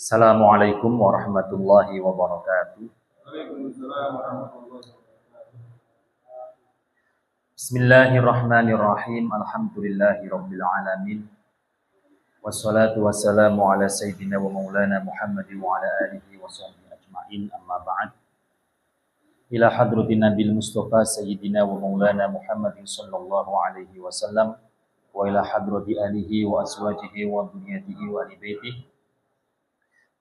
Assalamualaikum warahmatullahi wabarakatuh. Waalaikumsalam warahmatullahi wabarakatuh. Bismillahirrahmanirrahim. Alhamdulillahi rabbil alamin. Wassalatu wassalamu ala sayyidina wa maulana Muhammadin wa ala alihi wa sahbihi ajma'in. Amma ba'd. Ila hadratin Nabil Mustafa sayyidina wa maulana Muhammadin sallallahu alaihi wasallam wa ila hadrati alihi wa aswajihi wa dunyatihi wa ali baitihi,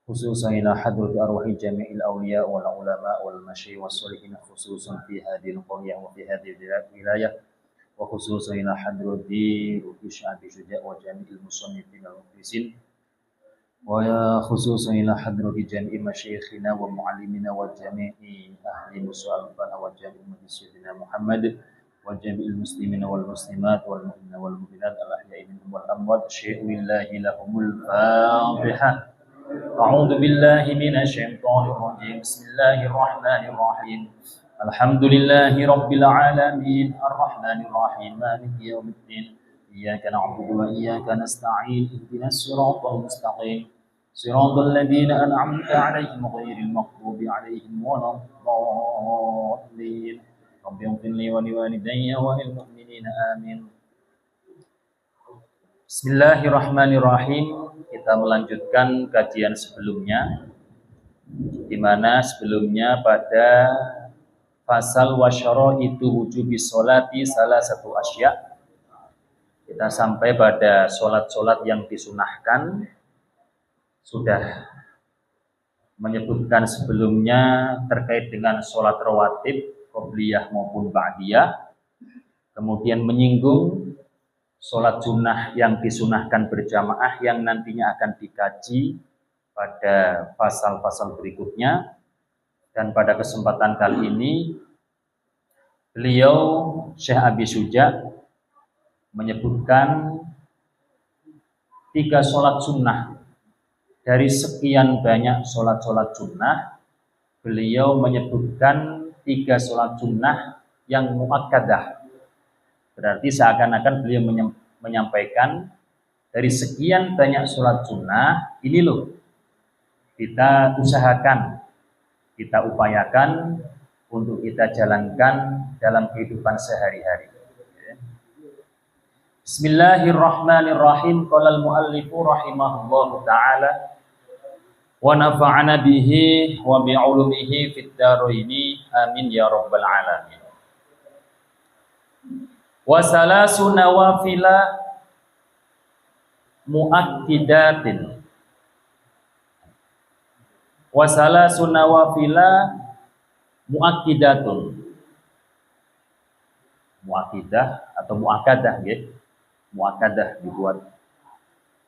khususan ila hadrati arwahi jami'il awliya wal ulama wal masyi was sholihin, khususan fi hadhil qaryah wa fi hadhil wilayah, wa khususan ila hadrati Syekh Syuja wa jami'il musannifin wal mukhlisin, wa khususan ila hadrati jami'i masyayikhina wa muallimina wa jami'i ahli musallafana wa jami'i majlisidina Muhammad wa jami'il muslimina wal muslimat wal mu'minina wal mu'minat al ahya'i minhum wal amwat. Syai'u lillahi lahumul Fatihah. A'udzu billahi minasy syaithanir rajim. Bismillahirrahmanirrahim. Alhamdulillahi rabbil alamin, arrahmanir rahim, maliki yaumiddin. Iyyaka na'budu wa iyyaka nasta'in. Ihdinas siratal mustaqim. Siratal ladzina an'amta 'alaihim ghairil maghdubi 'alaihim waladdallin. Rabbi ighfirli wa liwalidayya wa lil mu'minina amin. Bismillahirrahmanirrahim. Kita melanjutkan kajian sebelumnya, di mana sebelumnya pada pasal wasyara itu wujubi sholati salah satu asya, kita sampai pada sholat-sholat yang disunahkan. Sudah menyebutkan sebelumnya terkait dengan sholat rawatib qobliyah maupun ba'diyah, kemudian menyinggung sholat sunnah yang disunahkan berjamaah yang nantinya akan dikaji pada pasal-pasal berikutnya. Dan pada kesempatan kali ini beliau Syekh Abi Syuja menyebutkan 3 sholat sunnah. Dari sekian banyak sholat-sholat sunnah, beliau menyebutkan 3 sholat sunnah yang muakkadah. Berarti seakan-akan beliau menyampaikan dari sekian banyak sholat sunnah, ini loh kita usahakan, kita upayakan untuk kita jalankan dalam kehidupan sehari-hari. Bismillahirrahmanirrahim. Qala al-muallifu rahimahullahu ta'ala wa nafa'ana bihi wa bi'ulumihi fid dharaini amin ya rabbal alamin. Wa salasu nawafila muakkidatin. Wa salasu nawafila muakkidatun. Muakkidah atau muakkadah gitu. Muakkadah dibuat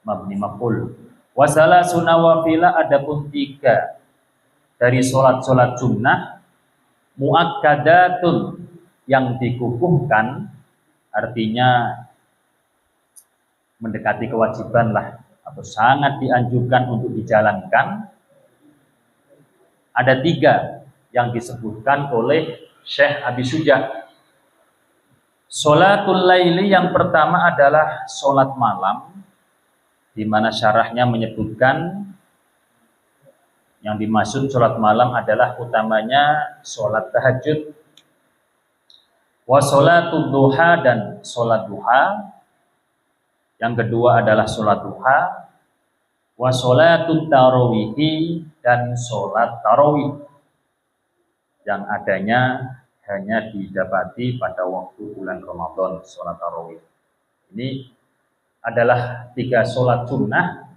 mabni maf'ul. Wa salasu nawafila, adapun 3 dari salat-salat sunnah muakkadatun yang dikukuhkan, artinya mendekati kewajiban lah, atau sangat dianjurkan untuk dijalankan. Ada 3 yang disebutkan oleh Syekh Abi Syuja. Sholatul laili, yang pertama adalah sholat malam, di mana syarahnya menyebutkan yang dimaksud sholat malam adalah utamanya sholat tahajud. Wa sholatul duha, dan sholat duha. Yang kedua adalah sholat duha. Wa sholatul tarawihi, dan sholat tarawih yang adanya hanya didapati pada waktu bulan Ramadan, sholat tarawih. Ini adalah 3 sholat sunnah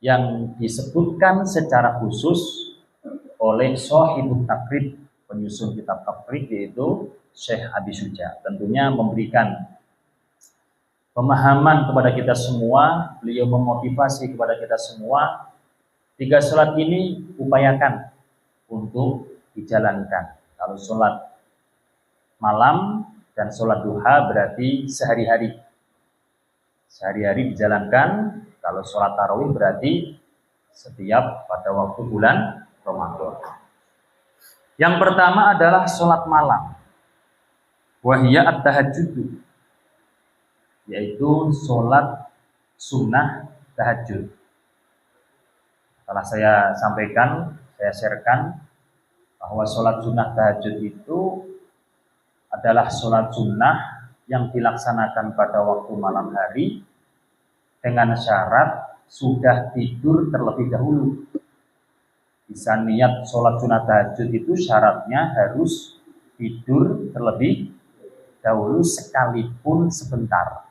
yang disebutkan secara khusus oleh Shahibut Taqrib, penyusun kitab Taqrib, yaitu Syekh Abi Syuja. Tentunya memberikan pemahaman kepada kita semua, beliau memotivasi kepada kita semua, 3 sholat ini upayakan untuk dijalankan. Kalau sholat malam dan sholat duha berarti sehari-hari dijalankan. Kalau sholat tarawih berarti setiap pada waktu bulan Ramadan. Yang pertama adalah sholat malam, wahiyya at-tahajjud, yaitu sholat sunnah tahajud. telah saya sampaikan, saya sharekan bahwa sholat sunnah tahajud itu adalah sholat sunnah yang dilaksanakan pada waktu malam hari dengan syarat sudah tidur terlebih dahulu. Bisa niat sholat sunnah tahajud itu syaratnya harus tidur terlebih dahulu sekalipun sebentar.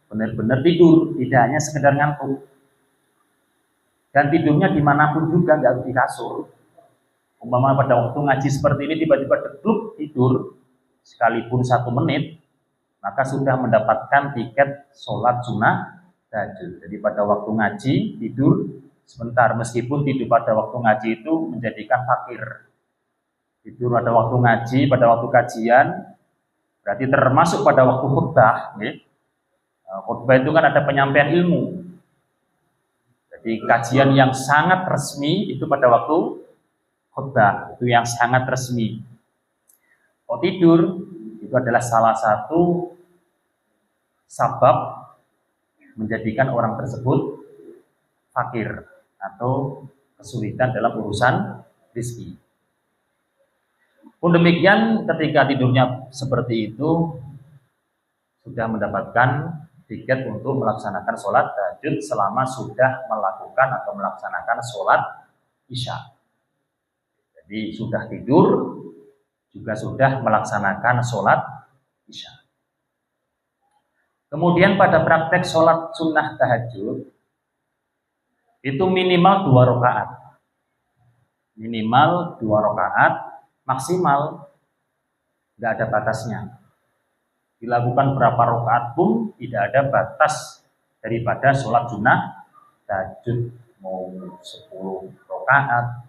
Benar-benar tidur, tidak hanya sekedar ngantuk. Dan tidurnya dimanapun juga, nggak harus di kasur. Umpama pada waktu ngaji seperti ini tiba-tiba dekluk tidur, sekalipun 1 menit, maka sudah mendapatkan tiket sholat sunnah tahajud. Jadi pada waktu ngaji tidur sebentar, meskipun tidur pada waktu ngaji itu menjadikan fakir. Tidur pada waktu ngaji, pada waktu kajian, berarti termasuk pada waktu khutbah. Khutbah itu kan ada penyampaian ilmu. Jadi kajian yang sangat resmi itu pada waktu khutbah, itu yang sangat resmi. Kalau tidur itu adalah salah satu sebab menjadikan orang tersebut fakir atau kesulitan dalam urusan rezeki. Pun demikian ketika tidurnya seperti itu sudah mendapatkan tiket untuk melaksanakan sholat tahajud selama sudah melakukan atau melaksanakan sholat isya. Jadi sudah tidur juga sudah melaksanakan sholat isya. Kemudian pada praktek sholat sunnah tahajud itu minimal 2 rakaat. Minimal 2 rakaat, maksimal nggak ada batasnya. Dilakukan berapa rakaat pun tidak ada batas daripada sholat sunnah tahajud. Mau 10 rakaat,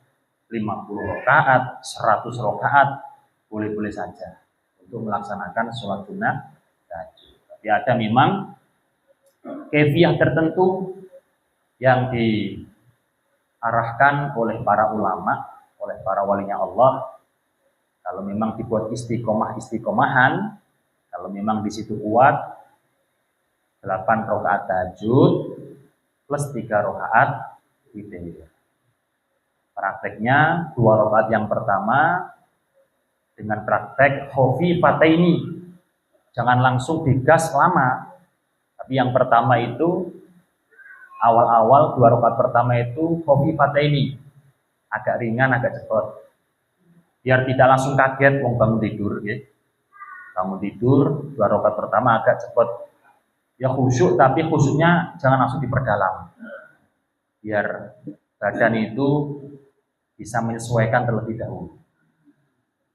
50 rakaat, 100 rakaat, boleh-boleh saja untuk melaksanakan sholat sunnah tahajud. Tapi ada memang kaifiah tertentu yang diarahkan oleh para ulama, oleh para walinya Allah. Kalau memang dibuat istiqomahan, kalau memang di situ kuat, 8 rakaat tahajud plus 3 rakaat witir. Prakteknya 2 rakaat yang pertama dengan praktek khafifataini. Jangan langsung digas lama. Tapi yang pertama itu awal-awal 2 rakaat pertama itu khafifataini. Agak ringan, agak cepat. Biar tidak langsung kaget wong bangun tidur, ya. Kamu tidur 2 rakaat pertama agak cepat, ya khusyuk, tapi khusyuknya jangan langsung diperdalam, biar badan itu bisa menyesuaikan terlebih dahulu.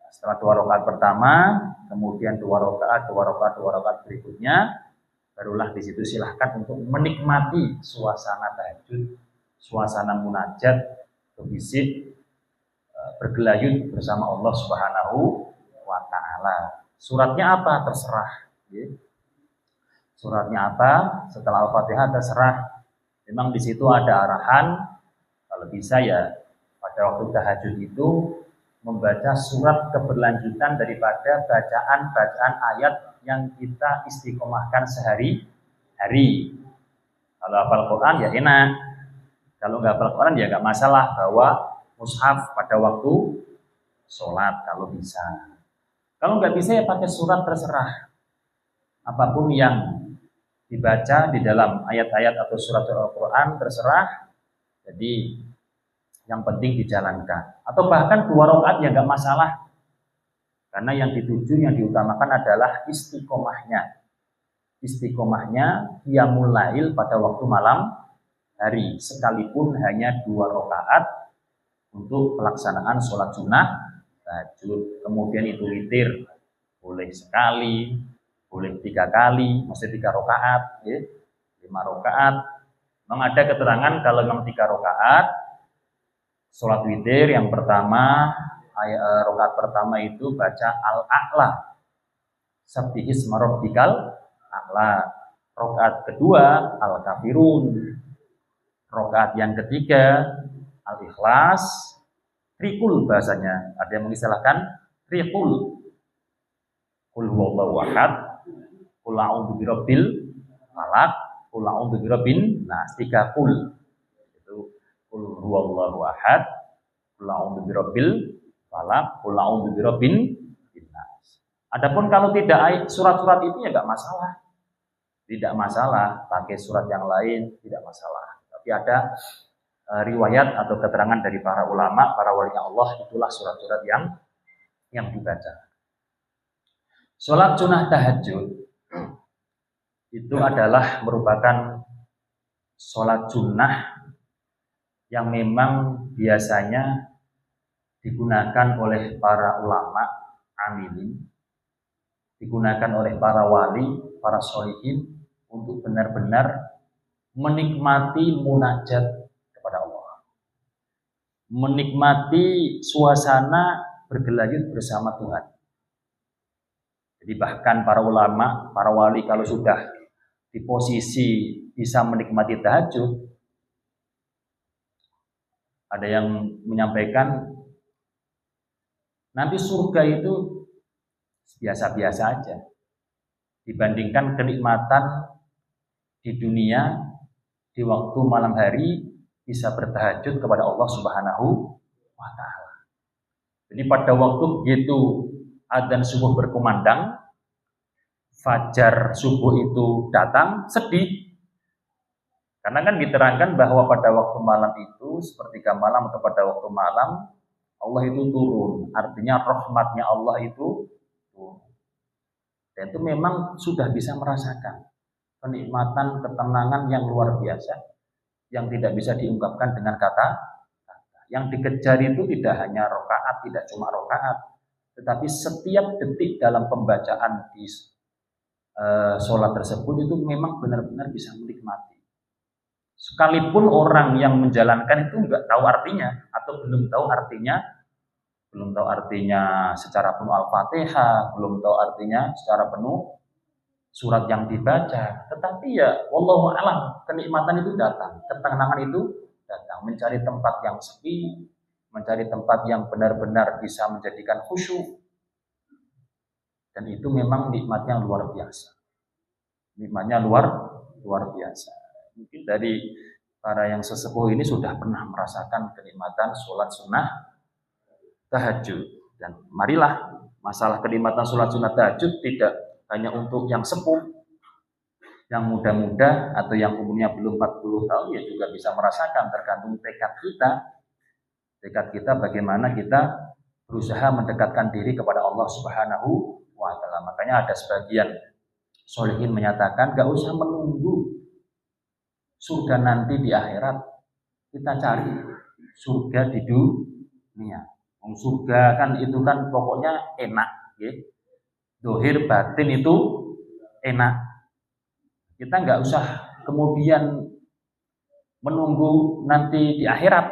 Setelah 2 rakaat pertama, kemudian 2 rakaat berikutnya, barulah di situ silahkan untuk menikmati suasana tahajud, suasana munajat, berbisik, bergelayut bersama Allah Subhanahu wa Ta'ala. Suratnya apa? Terserah. Suratnya apa? Setelah Al-Fatihah terserah. Memang di situ ada arahan, kalau bisa ya pada waktu tahajud itu membaca surat keberlanjutan daripada bacaan ayat yang kita istiqomahkan sehari-hari. Kalau hafal Quran ya enak. Kalau nggak hafal Quran ya nggak masalah, bawa mushaf pada waktu sholat kalau bisa. Kalau nggak bisa ya pakai surat, terserah. Apapun yang dibaca di dalam ayat-ayat atau surat Al-Quran terserah. Jadi yang penting dijalankan. Atau bahkan 2 rakaat ya nggak masalah. Karena yang dituju, yang diutamakan adalah istiqomahnya. Istiqomahnya qiyamul lail pada waktu malam hari. Sekalipun hanya 2 rakaat untuk pelaksanaan sholat sunnah tahajud. Kemudian itu witir, boleh sekali, boleh 3 kali, maksudnya 3 rakaat, ya. 5 rakaat. Memang ada keterangan kalau memang 3 rakaat sholat witir yang pertama, rakaat pertama itu baca Al-A'la, Sabbihisma rabbikal a'la. Rakaat kedua Al-Kafirun. Rakaat yang ketiga Al-Ikhlas. Trikul bahasanya, ada yang mengistilahkan trikul. Qul huwallahu ahad, qul a'udzu birabbil falaq, qul a'udzu birabbin nas. 3 qul. Itu qul huwallahu ahad, qul a'udzu birabbil falaq, qul a'udzu birabbin nas. Adapun kalau tidak surat-surat itu ya enggak masalah. Tidak masalah, pakai surat yang lain tidak masalah. Tapi ada riwayat atau keterangan dari para ulama, para wali Allah, itulah surat-surat yang dibaca. Salat sunnah tahajud itu adalah merupakan salat sunnah yang memang biasanya digunakan oleh para ulama amilin, digunakan oleh para wali, para sholihin untuk benar-benar menikmati munajat kepada Allah, menikmati suasana bergelayut bersama Tuhan. Jadi bahkan para ulama, para wali kalau sudah di posisi bisa menikmati tahajud, ada yang menyampaikan nanti surga itu biasa-biasa aja dibandingkan kenikmatan di dunia di waktu malam hari bisa bertahajud kepada Allah Subhanahu wa taala. Jadi pada waktu begitu adzan subuh berkumandang, fajar subuh itu datang, sedih. Karena kan diterangkan bahwa pada waktu malam itu, sepertiga malam atau pada waktu malam, Allah itu turun. Artinya rahmatnya Allah itu turun. Dan itu memang sudah bisa merasakan kenikmatan, ketenangan yang luar biasa, yang tidak bisa diungkapkan dengan kata-kata. Yang dikejar itu tidak hanya rakaat, tidak cuma rakaat, tetapi setiap detik dalam pembacaan di sholat tersebut itu memang benar-benar bisa menikmati. Sekalipun orang yang menjalankan itu nggak tahu artinya atau belum tahu artinya secara penuh Al-Fatihah, belum tahu artinya secara penuh surat yang dibaca, tetapi ya wallahu a'lam, kenikmatan itu datang, ketenangan itu datang, mencari tempat yang sepi, mencari tempat yang benar-benar bisa menjadikan khusyuk, dan itu memang nikmatnya luar biasa. Nikmatnya luar biasa. Mungkin dari para yang sesepuh ini sudah pernah merasakan kenikmatan sholat sunnah tahajud. Dan marilah masalah kenikmatan sholat sunnah tahajud tidak hanya untuk yang sepuh, yang muda-muda atau yang umurnya belum 40 tahun ya juga bisa merasakan, tergantung tekad kita. Tekad kita bagaimana kita berusaha mendekatkan diri kepada Allah Subhanahu wa taala. Makanya ada sebagian sholihin menyatakan gak usah menunggu surga nanti di akhirat, kita cari surga di dunia. Surga kan itu kan pokoknya enak, ya. Dohir batin itu enak. Kita nggak usah kemudian menunggu nanti di akhirat.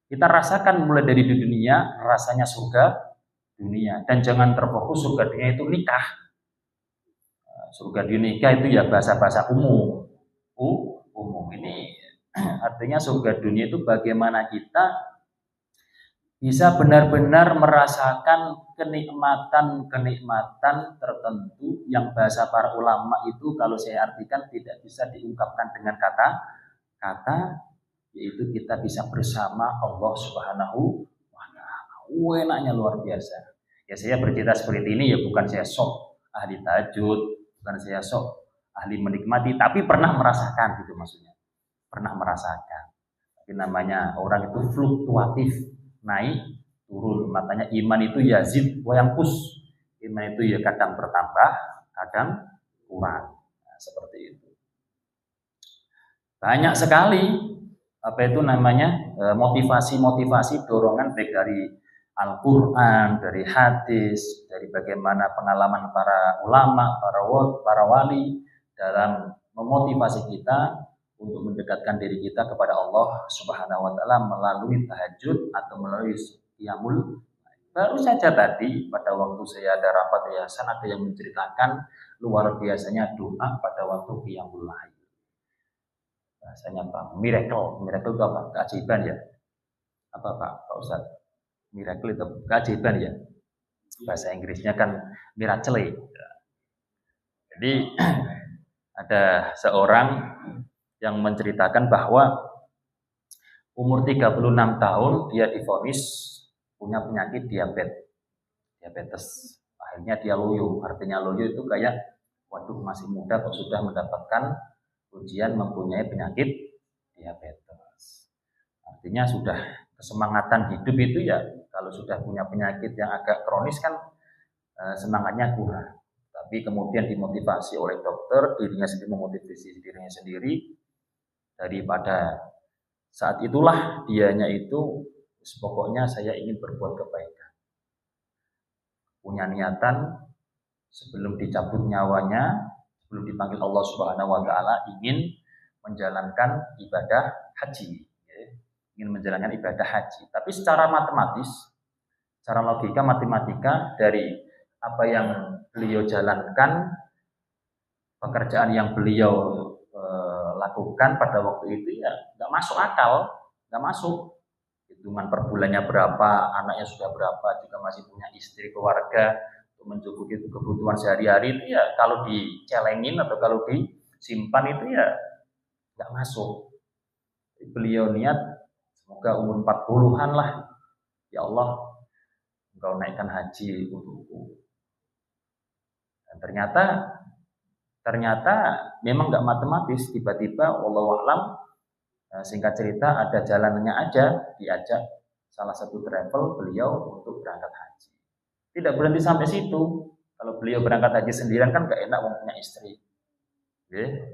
Kita rasakan mulai dari di dunia rasanya surga dunia, dan jangan terfokus surga dunia itu nikah. Surga dunia nikah itu ya bahasa-bahasa umum. Ini artinya surga dunia itu bagaimana kita bisa benar-benar merasakan kenikmatan tertentu yang bahasa para ulama itu kalau saya artikan tidak bisa diungkapkan dengan kata-kata, yaitu kita bisa bersama Allah Subhanahu wa taala. Enaknya luar biasa. Ya saya bercerita seperti ini ya bukan saya sok ahli tahajud, bukan saya sok ahli menikmati, tapi pernah merasakan gitu maksudnya. Pernah merasakan. Tapi namanya orang itu fluktuatif, naik turun. Makanya iman itu yazid wa yanqus. Iman itu ya kadang bertambah, kadang kurang. Nah, seperti itu. Banyak sekali motivasi-motivasi dorongan baik dari Al-Quran, dari hadis, dari bagaimana pengalaman para ulama, para wali dalam memotivasi kita untuk mendekatkan diri kita kepada Allah Subhanahu wa taala melalui tahajud atau melalui qiyamul. Baru saja tadi pada waktu saya ada rapat yayasan ada yang menceritakan luar biasanya doa pada waktu qiyamul lail. Bahasanya Pak, miracle itu apa? Keajaiban ya? Apa Pak Ustaz? Miracle itu keajaiban ya? Bahasa Inggrisnya kan miracle. Jadi ada seorang yang menceritakan bahwa umur 36 tahun dia divonis punya penyakit diabetes. Akhirnya dia loyo. Artinya loyo itu kayak waduh masih muda kok sudah mendapatkan ujian mempunyai penyakit diabetes. Artinya sudah kesemangatan hidup itu ya kalau sudah punya penyakit yang agak kronis kan semangatnya kurang. Tapi kemudian dimotivasi oleh dokter, dirinya sendiri memotivasi dirinya sendiri, daripada saat itulah dianya itu pokoknya saya ingin berbuat kebaikan. Punya niatan sebelum dicabut nyawanya, sebelum dipanggil Allah Subhanahu wa taala ingin menjalankan ibadah haji. Ingin menjalankan ibadah haji. Tapi secara matematis, secara logika matematika dari apa yang beliau jalankan, pekerjaan yang beliau lakukan pada waktu itu ya nggak masuk akal, nggak masuk. Hitungan per bulannya berapa, anaknya sudah berapa, juga masih punya istri, keluarga, untuk mencukupi kebutuhan sehari-hari itu ya kalau dicelengin atau kalau disimpan itu ya nggak masuk. Beliau niat semoga umur 40-an lah, ya Allah engkau naikkan haji untukku. Dan ternyata memang nggak matematis, tiba-tiba wallahu a'lam, singkat cerita ada jalanannya aja, diajak salah satu travel beliau untuk berangkat haji. Tidak berhenti sampai situ. Kalau beliau berangkat haji sendirian kan gak enak wong punya istri.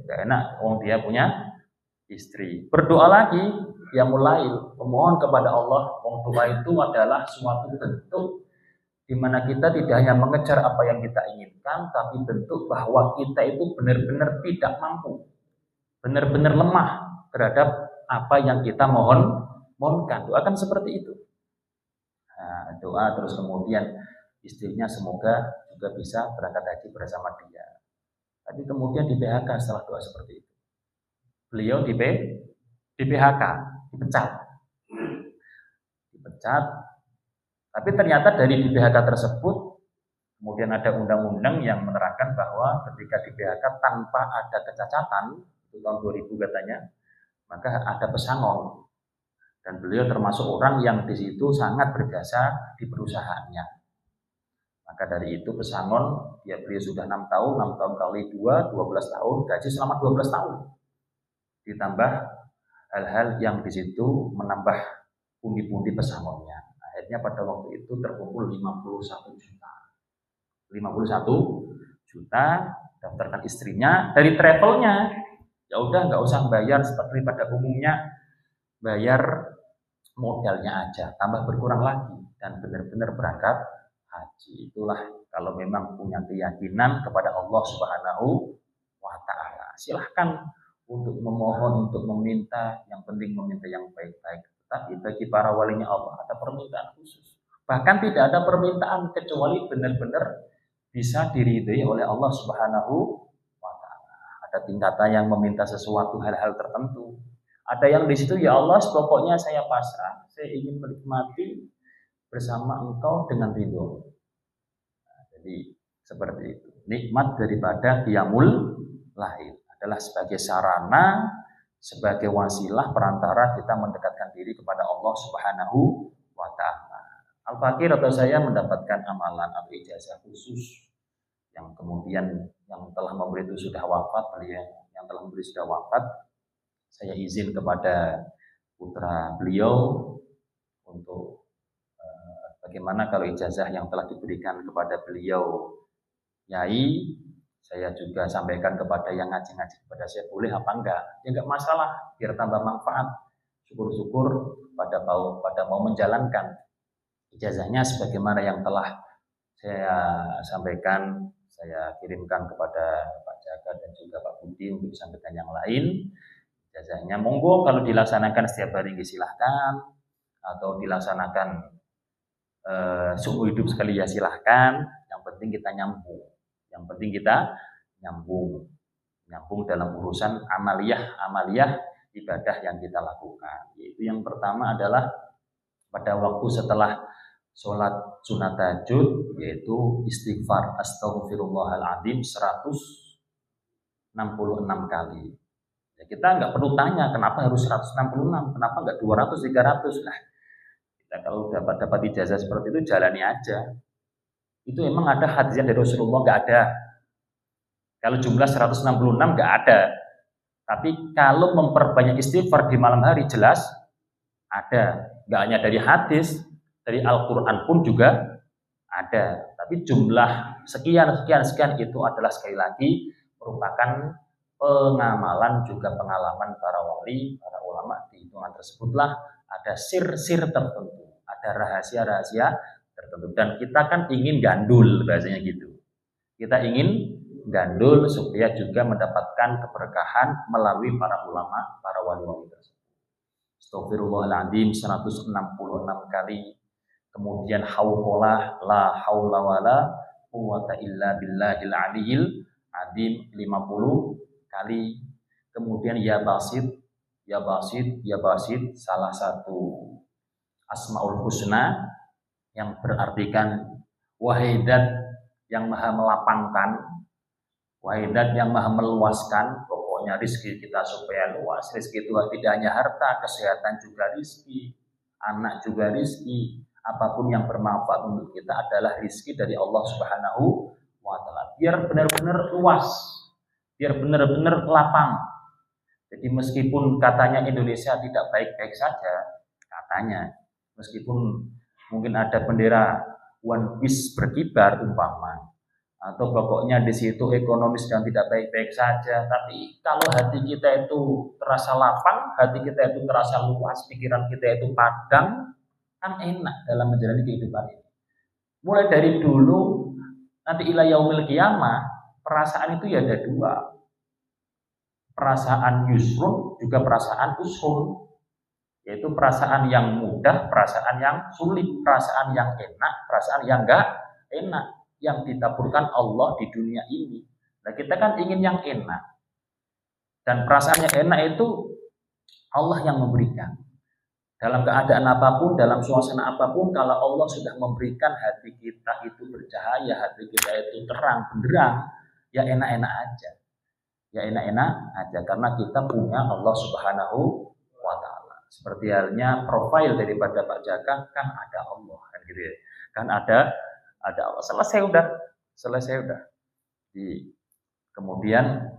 Gak enak wong dia punya istri. Berdoa lagi, dia mulai memohon kepada Allah. Wong doa itu adalah suatu bentuk di mana kita tidak hanya mengejar apa yang kita inginkan, tapi bentuk bahwa kita itu benar-benar tidak mampu, benar-benar lemah terhadap apa yang kita mohonkan. Doakan seperti itu. Nah, doa terus kemudian istrinya semoga juga bisa berangkat haji bersama dia. Tapi kemudian di PHK setelah doa seperti itu. Beliau di PHK, dipecat. Tapi ternyata dari di PHK tersebut kemudian ada undang-undang yang menerangkan bahwa ketika di PHK tanpa ada kecacatan, itu tahun 2000 katanya, maka ada pesangon. Dan beliau termasuk orang yang di situ sangat berjasa di perusahaannya. Maka dari itu pesangon, beliau sudah 6 tahun kali 2, 12 tahun, gaji selama 12 tahun. Ditambah hal-hal yang di situ menambah pundi-pundi pesangonnya. Akhirnya pada waktu itu terkumpul 51 juta. 51 juta daftarkan istrinya dari travelnya. Ya udah nggak usah bayar seperti pada umumnya, bayar modalnya aja, tambah berkurang lagi dan benar-benar berangkat haji. Itulah kalau memang punya keyakinan kepada Allah Subhanahu wa taala. Silahkan untuk memohon, untuk meminta, yang penting meminta yang baik-baik. Tapi bagi para walinya Allah ada permintaan khusus. Bahkan tidak ada permintaan kecuali benar-benar bisa diridhai oleh Allah Subhanahu wa taala. Ada tingkatan yang meminta sesuatu hal-hal tertentu. Ada yang di situ ya Allah, pokoknya saya pasrah, saya ingin menikmati bersama Engkau dengan ridho. Nah, jadi seperti itu. Nikmat daripada qiyamul lail adalah sebagai sarana, sebagai wasilah perantara kita mendekatkan diri kepada Allah Subhanahu wa taala. Al-Fakir atau saya mendapatkan amalan atau ijazah khusus yang kemudian yang telah memberi itu sudah wafat, beliau yang telah memberi sudah wafat. Saya izin kepada putra beliau untuk bagaimana kalau ijazah yang telah diberikan kepada beliau Yai, saya juga sampaikan kepada yang ngaji-ngaji kepada saya, boleh apa enggak? Ya enggak masalah, biar tambah manfaat. Syukur-syukur pada mau menjalankan ijazahnya sebagaimana yang telah saya sampaikan, saya kirimkan kepada Pak Jaka dan juga Pak Budi untuk disampaikan yang lain. Ijazahnya monggo kalau dilaksanakan setiap hari silahkan, atau dilaksanakan seumur hidup sekali ya silahkan. Yang penting kita nyambung. Yang penting kita nyambung dalam urusan amaliyah ibadah yang kita lakukan. Yaitu yang pertama adalah pada waktu setelah sholat sunat tahajud, yaitu istighfar astaghfirullahaladzim 166 kali. Ya, kita nggak perlu tanya kenapa harus 166, kenapa nggak 200, 300. Nah, kita kalau dapat ijazah seperti itu jalani aja. Itu emang ada hadisnya dari Rasulullah? Nggak ada. Kalau jumlah 166 nggak ada. Tapi kalau memperbanyak istighfar di malam hari jelas ada. Nggak hanya dari hadis, dari Al-Quran pun juga ada. Tapi jumlah sekian itu adalah sekali lagi merupakan pengamalan juga pengalaman para wali, para ulama. Di hitungan tersebutlah ada sir-sir tertentu, ada rahasia-rahasia tertentu. Dan kita kan ingin gandul bahasanya gitu. Kita ingin gandul supaya juga mendapatkan keberkahan melalui para ulama, para wali-wali tersebut. Astagfirullahaladzim 166 kali. Kemudian hauqalah la haula wala quwata illa billahil aliyil azim 50 kali. Kemudian ya basit, ya basit, ya basit, salah satu asmaul husna yang berartikan wahidat yang maha melapangkan, wahidat yang maha meluaskan. Pokoknya rizki kita supaya luas. Rizki itu tidak hanya harta, kesehatan juga rizki, anak juga rizki. Apapun yang bermanfaat untuk kita adalah rizki dari Allah Subhanahu wa Ta'ala. Biar benar-benar luas, biar benar-benar lapang. Jadi meskipun katanya Indonesia tidak baik-baik saja, katanya, meskipun mungkin ada bendera One Piece berkibar umpama, atau pokoknya di situ ekonomis dan tidak baik-baik saja, tapi kalau hati kita itu terasa lapang, hati kita itu terasa luas, pikiran kita itu padam, kan enak dalam menjalani kehidupan ini. Mulai dari dulu nanti ila yaumil qiyamah, perasaan itu ya ada dua. Perasaan yusrun juga perasaan usrun. Yaitu perasaan yang mudah, perasaan yang sulit, perasaan yang enak, perasaan yang enggak enak yang ditaburkan Allah di dunia ini. Nah, kita kan ingin yang enak. Dan perasaan yang enak itu Allah yang memberikan. Dalam keadaan apapun, dalam suasana apapun, kalau Allah sudah memberikan hati kita itu bercahaya, hati kita itu terang, benderang, ya enak-enak aja. Ya enak-enak aja, karena kita punya Allah Subhanahu wa Ta'ala. Seperti halnya profil daripada Pak Jaka, kan ada Allah, kan gitu ya. Kan ada Allah. Selesai udah. Kemudian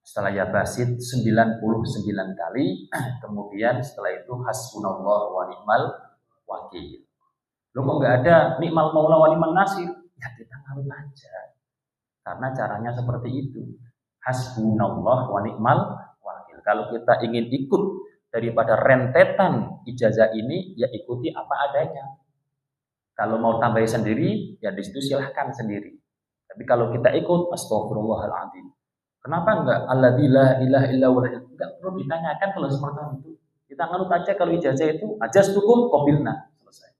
setelah ya basit 99 kali, kemudian setelah itu hasbunallah wa ni'mal wakil. Lo kok nggak ada ni'mal maula wa ni'mal nasir? Ya kita ngalun aja. Karena caranya seperti itu. Hasbunallah wa ni'mal wakil. Kalau kita ingin ikut daripada rentetan ijazah ini, ya ikuti apa adanya. Kalau mau tambahin sendiri, ya di situ silahkan sendiri. Tapi kalau kita ikut, astagfirullahaladzim. Kenapa enggak alladzi la ilaha illa huwal hayy? Enggak perlu ditanyakan kalau seperti itu. Kita nganut aja kalau ijazah itu ajastukum qabilna, selesai.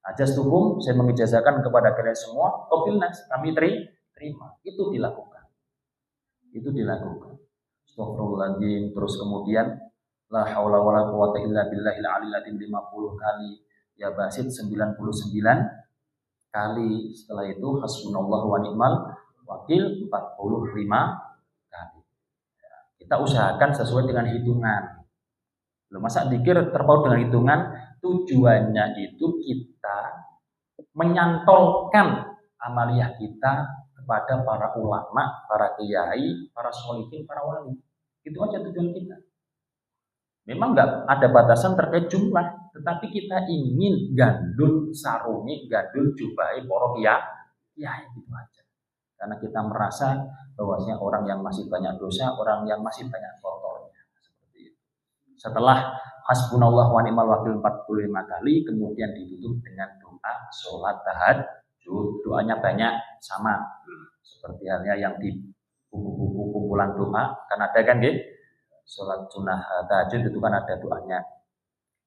Ajastukum, saya mengijazahkan kepada kalian semua, qabilna, kami terima. Itu dilakukan. Astagfirullahaladzim. Terus kemudian la haula wala quwata illa billahil aliyil azim 50 kali. Ya basit 99 kali. Setelah itu hasbunallah wa ni'mal wakil 45 kali. Kita usahakan sesuai dengan hitungan. Loh, masa dzikir terpaut dengan hitungan? Tujuannya itu kita menyantolkan amaliyah kita kepada para ulama, para kiai, para sholihin, para wali. Itu aja tujuan kita. Memang nggak ada batasan terkait jumlah, tetapi kita ingin gandul sarungi, gandul jubai, porok ya itu aja. Karena kita merasa bahwasanya orang yang masih banyak dosa, orang yang masih banyak kotornya, seperti itu. Setelah hasbunallah wa ni'mal wakil 45 kali, kemudian ditutup dengan doa sholat tahajud. Doanya banyak, sama seperti halnya yang di buku-buku kumpulan doa, kan ada kan gitu. Sholat sunnah tahajud itu kan ada doanya.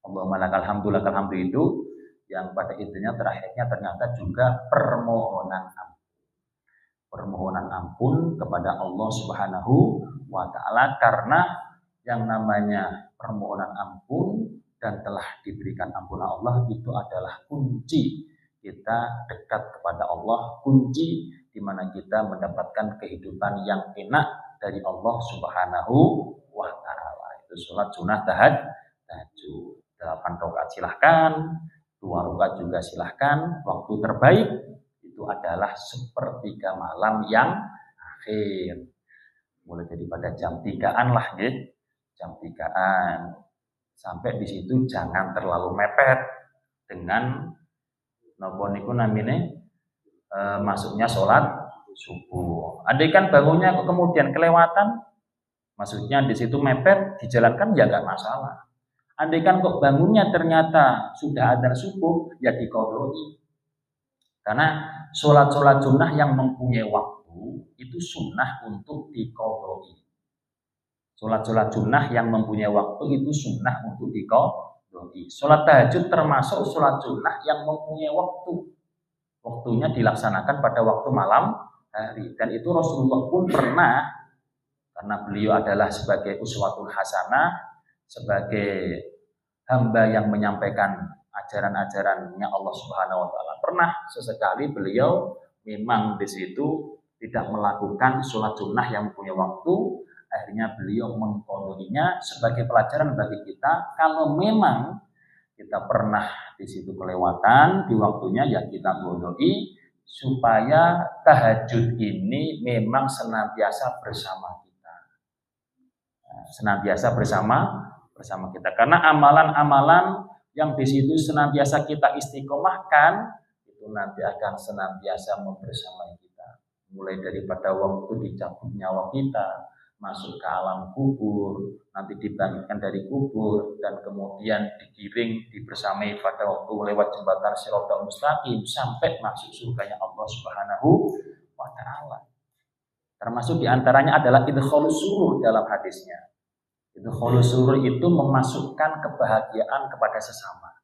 Allahumma lakal hamdu itu yang pada intinya terakhirnya ternyata juga permohonan ampun kepada Allah Subhanahu wa Ta'ala, karena yang namanya permohonan ampun dan telah diberikan ampunan Allah itu adalah kunci kita dekat kepada Allah, kunci di mana kita mendapatkan kehidupan yang enak dari Allah Subhanahu wa Ta'ala. Itu sholat sunnah tahajud. 8 rakaat silahkan, 2 rakaat juga silahkan. Waktu terbaik itu adalah sepertiga malam yang akhir. Mulai daripada jam 3-an lah ya. Jam 3-an. Sampai di situ jangan terlalu mepet dengan napa niku namine masuknya sholat subuh. Andai kan bangunnya kemudian kelewatan, maksudnya di situ mepet, dijalankan ya nggak masalah. Andai kan kok bangunnya ternyata sudah adzan subuh, ya diqodhoi. Karena sholat-sholat sunnah yang mempunyai waktu itu sunnah untuk diqodhoi. Sholat-sholat sunnah yang mempunyai waktu itu sunnah untuk diqodhoi. Sholat tahajud termasuk sholat sunnah yang mempunyai waktu. Waktunya dilaksanakan pada waktu malam hari. Dan itu Rasulullah pun pernah, karena beliau adalah sebagai uswatun hasanah, sebagai hamba yang menyampaikan ajaran-ajarannya Allah Subhanahu wa taala. Pernah sesekali beliau memang di situ tidak melakukan sholat sunnah yang punya waktu, akhirnya beliau mengqodhoinya sebagai pelajaran bagi kita. Kalau memang kita pernah di situ kelewatan di waktunya, ya kita qodhoi supaya tahajud ini memang senantiasa bersama kita. Senantiasa bersama kita, karena amalan-amalan yang di situ senantiasa kita istiqomahkan itu nanti akan senantiasa membersamai kita, mulai daripada waktu dicabut nyawa kita, masuk ke alam kubur, nanti dibangkitkan dari kubur, dan kemudian digiring dibersamai pada waktu lewat jembatan Shiratal Mustaqim sampai masuk surganya Allah Subhanahu wa taala. Termasuk diantaranya adalah idkhalus surur dalam hadisnya. Idkhalus surur itu memasukkan kebahagiaan kepada sesama.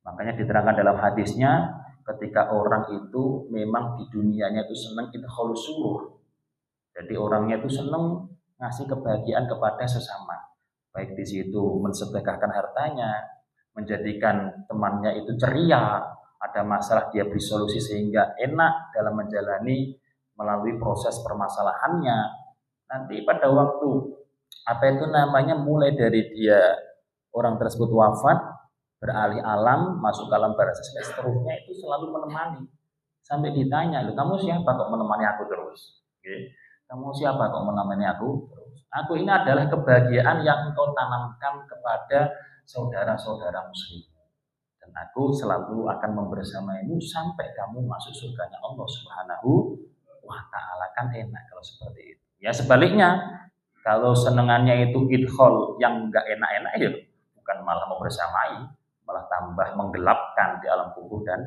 Makanya diterangkan dalam hadisnya, ketika orang itu memang di dunianya itu senang idkhalus surur. Jadi orangnya itu senang ngasih kebahagiaan kepada sesama. Baik di situ mensedekahkan hartanya, menjadikan temannya itu ceria, ada masalah dia beri solusi sehingga enak dalam menjalani melalui proses permasalahannya. Nanti pada waktu mulai dari dia orang tersebut wafat, beralih alam, masuk ke alam barzakh dan seterusnya, itu selalu menemani. Sampai ditanya, kamu siapa kok menemani aku terus? Okay. Kamu siapa kok menemani aku terus? Aku ini adalah kebahagiaan yang engkau tanamkan kepada saudara-saudara muslim. Dan aku selalu akan membersamaimu sampai kamu masuk surganya Allah Subhanahu wa taala. Kan enak kalau seperti itu. Ya sebaliknya, kalau senengannya itu idkhal yang enggak enak-enak, ya bukan malah membersamai, malah tambah menggelapkan di alam kubur dan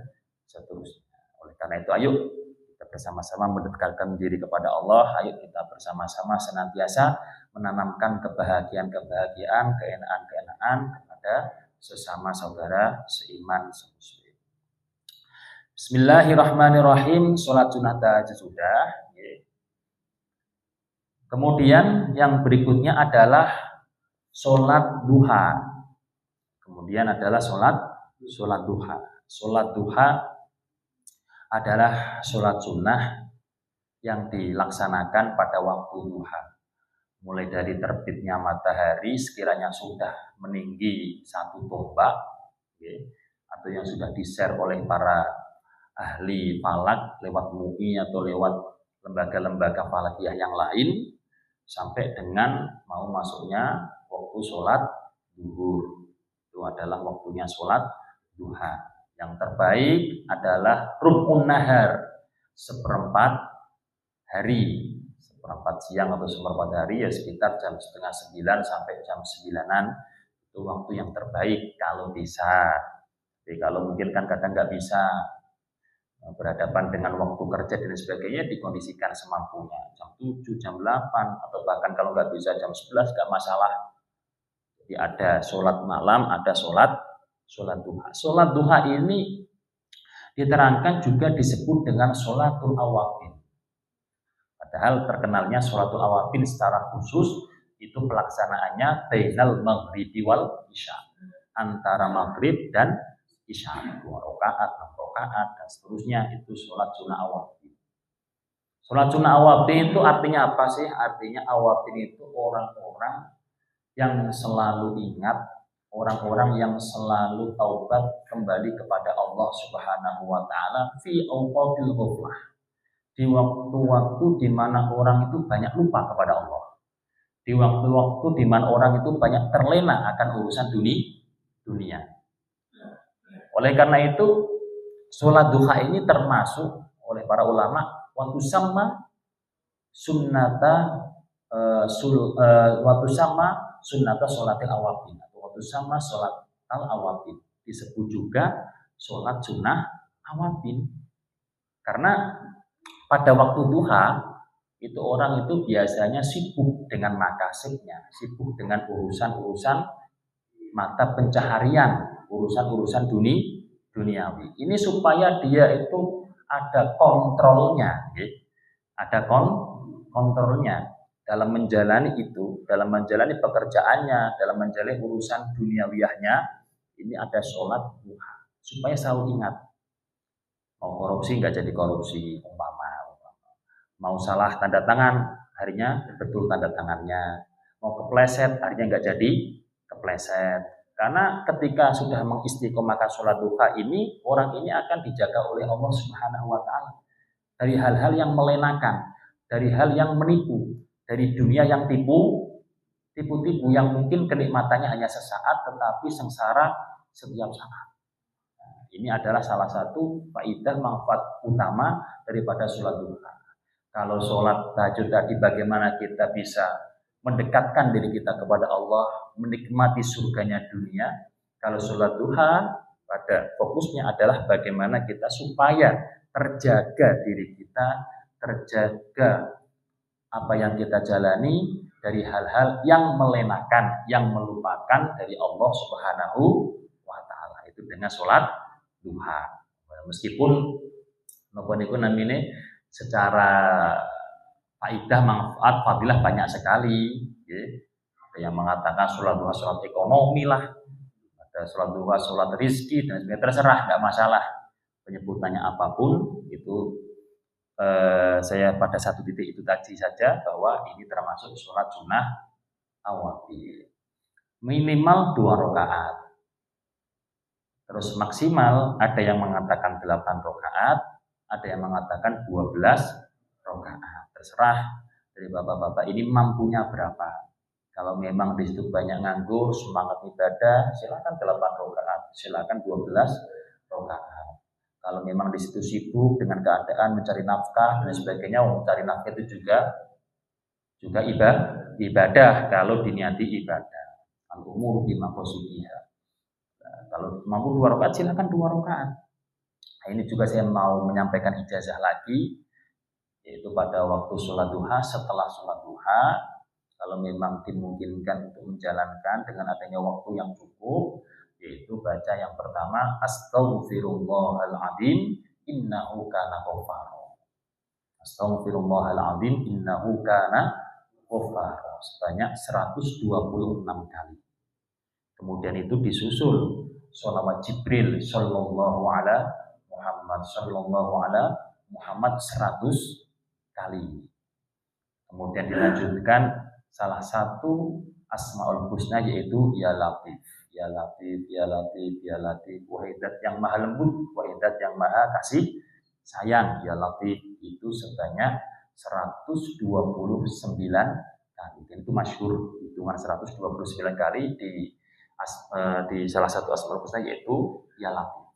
seterusnya. Oleh karena itu, ayo kita bersama-sama mendekatkan diri kepada Allah. Ayo kita bersama-sama senantiasa menanamkan kebahagiaan-kebahagiaan, keenaan-keenaan kepada sesama saudara seiman semuslim. Bismillahirrahmanirrahim. Salat sunat tahajud sudah. Kemudian yang berikutnya adalah sholat duha. Kemudian adalah sholat duha. Sholat duha adalah sholat sunnah yang dilaksanakan pada waktu duha. Mulai dari terbitnya matahari sekiranya sudah meninggi 1 tombak, atau yang sudah di-share oleh para ahli falak lewat MUI atau lewat lembaga-lembaga falakiyah yang lain, sampai dengan mau masuknya waktu sholat zuhur. Itu adalah waktunya sholat duha. Yang terbaik adalah rub'un nahar, seperempat hari, seperempat siang atau seperempat hari, ya sekitar jam 8:30 sampai jam 9-an. Itu waktu yang terbaik kalau bisa. Jadi kalau mungkin kan kadang nggak bisa, berhadapan dengan waktu kerja dan sebagainya, dikondisikan semampunya, jam 7, jam 8, atau bahkan kalau nggak bisa jam 11 nggak masalah. Jadi ada sholat malam, ada sholat duha. Sholat duha ini diterangkan juga disebut dengan sholatul awabin. Padahal terkenalnya sholatul awabin secara khusus itu pelaksanaannya bainal maghribi wal isya, antara maghrib dan isya, 2 rakaat, 6 rakaat dan seterusnya. Itu sholat sunnah awabin. Sholat sunnah awabin itu artinya apa sih? Artinya awabin itu orang-orang yang selalu ingat, orang-orang yang selalu taubat kembali kepada Allah Subhanahu wa taala fi awqatil ghaflah, di waktu-waktu di mana orang itu banyak lupa kepada Allah, di waktu-waktu di mana orang itu banyak terlena akan urusan dunia. Oleh karena itu, sholat duha ini termasuk oleh para ulama waktu sama sunnata waktu sama sunnata sholatil awabin, atau waktu sama sholat al awabin, disebut juga sholat sunnah awabin. Karena pada waktu duha itu orang itu biasanya sibuk dengan makasibnya, sibuk dengan urusan-urusan mata pencaharian, urusan-urusan duniawi. Ini supaya dia itu ada kontrolnya, ada kontrolnya dalam menjalani itu, dalam menjalani pekerjaannya, dalam menjalani urusan duniawiyahnya. Ini ada sholat duha supaya selalu ingat, mau korupsi nggak jadi korupsi, mau salah tanda tangan, harinya betul tanda tangannya, mau kepleset, harinya nggak jadi kepleset. Karena ketika sudah mengistiqomahkan sholat duha ini, orang ini akan dijaga oleh Allah Subhanahu wa taala dari hal-hal yang melenakan, dari hal yang menipu, dari dunia yang tipu-tipu yang mungkin kenikmatannya hanya sesaat tetapi sengsara setiap saat. Nah, ini adalah salah satu faidah manfaat utama daripada sholat duha. Kalau sholat tahajud tadi bagaimana kita bisa mendekatkan diri kita kepada Allah, menikmati surganya dunia. Kalau sholat duha pada fokusnya adalah bagaimana kita supaya terjaga diri kita, terjaga apa yang kita jalani dari hal-hal yang melenakan, yang melupakan dari Allah Subhanahu wa taala, itu dengan sholat duha. Meskipun napa niku namine secara faidah, manfaat, fadilah banyak sekali, ada yang mengatakan sholat duha sholat ekonomi lah, ada sholat duha sholat rizki dan sebagainya, terserah, tidak masalah penyebutannya apapun. Itu saya pada satu titik itu tadi saja bahwa ini termasuk sholat sunnah awabin, minimal 2 rakaat, terus maksimal ada yang mengatakan 8 rakaat, ada yang mengatakan 12 rakaat. Terserah dari bapak-bapak ini mampunya berapa. Kalau memang di situ banyak nganggur, semangat ibadah, silakan 8 rakaat, silakan 12 rakaat. Kalau memang di situ sibuk dengan keadaan mencari nafkah dan sebagainya, mencari nafkah itu juga ibadah kalau diniati ibadah. Al-umur bima qasidiha. Kalau mampu 2 rakaat silakan 2 rakaat. Nah, ini juga saya mau menyampaikan ijazah lagi, yaitu pada waktu sholat duha, setelah sholat duha, kalau memang dimungkinkan untuk menjalankan dengan adanya waktu yang cukup, yaitu baca yang pertama, Astaghfirullahaladzim innahu kana ghaffara. Astaghfirullahaladzim innahu kana ghaffara, sebanyak 126 kali. Kemudian itu disusul sholawat Jibril sallallahu ala Muhammad sallallahu ala Muhammad 100 kali. Kemudian dilanjutkan salah satu Asmaul Husna, yaitu Ya Latif, Ya Latif, Ya Latif, Ya Latif, wahidat yang maha lembut, wahidat yang maha kasih sayang. Ya Latif itu sebanyak 129 kali. Dan itu masyhur hitungan 129 kali di salah satu Asmaul Husna, yaitu Ya Latif.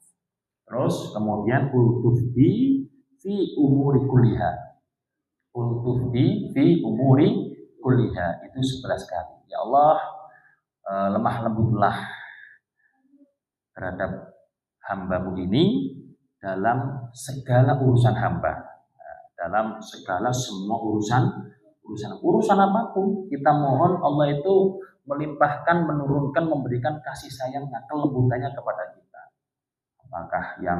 Terus kemudian ultufbi fi umuri kulliha. Ultufbi fi umuri kulliha itu 11 kali. Ya Allah, lemah lembutlah terhadap hamba-Mu ini dalam segala urusan hamba. Dalam segala semua urusan apapun, kita mohon Allah itu melimpahkan, menurunkan, memberikan kasih sayangnya, kelembutannya kepada kita. Apakah yang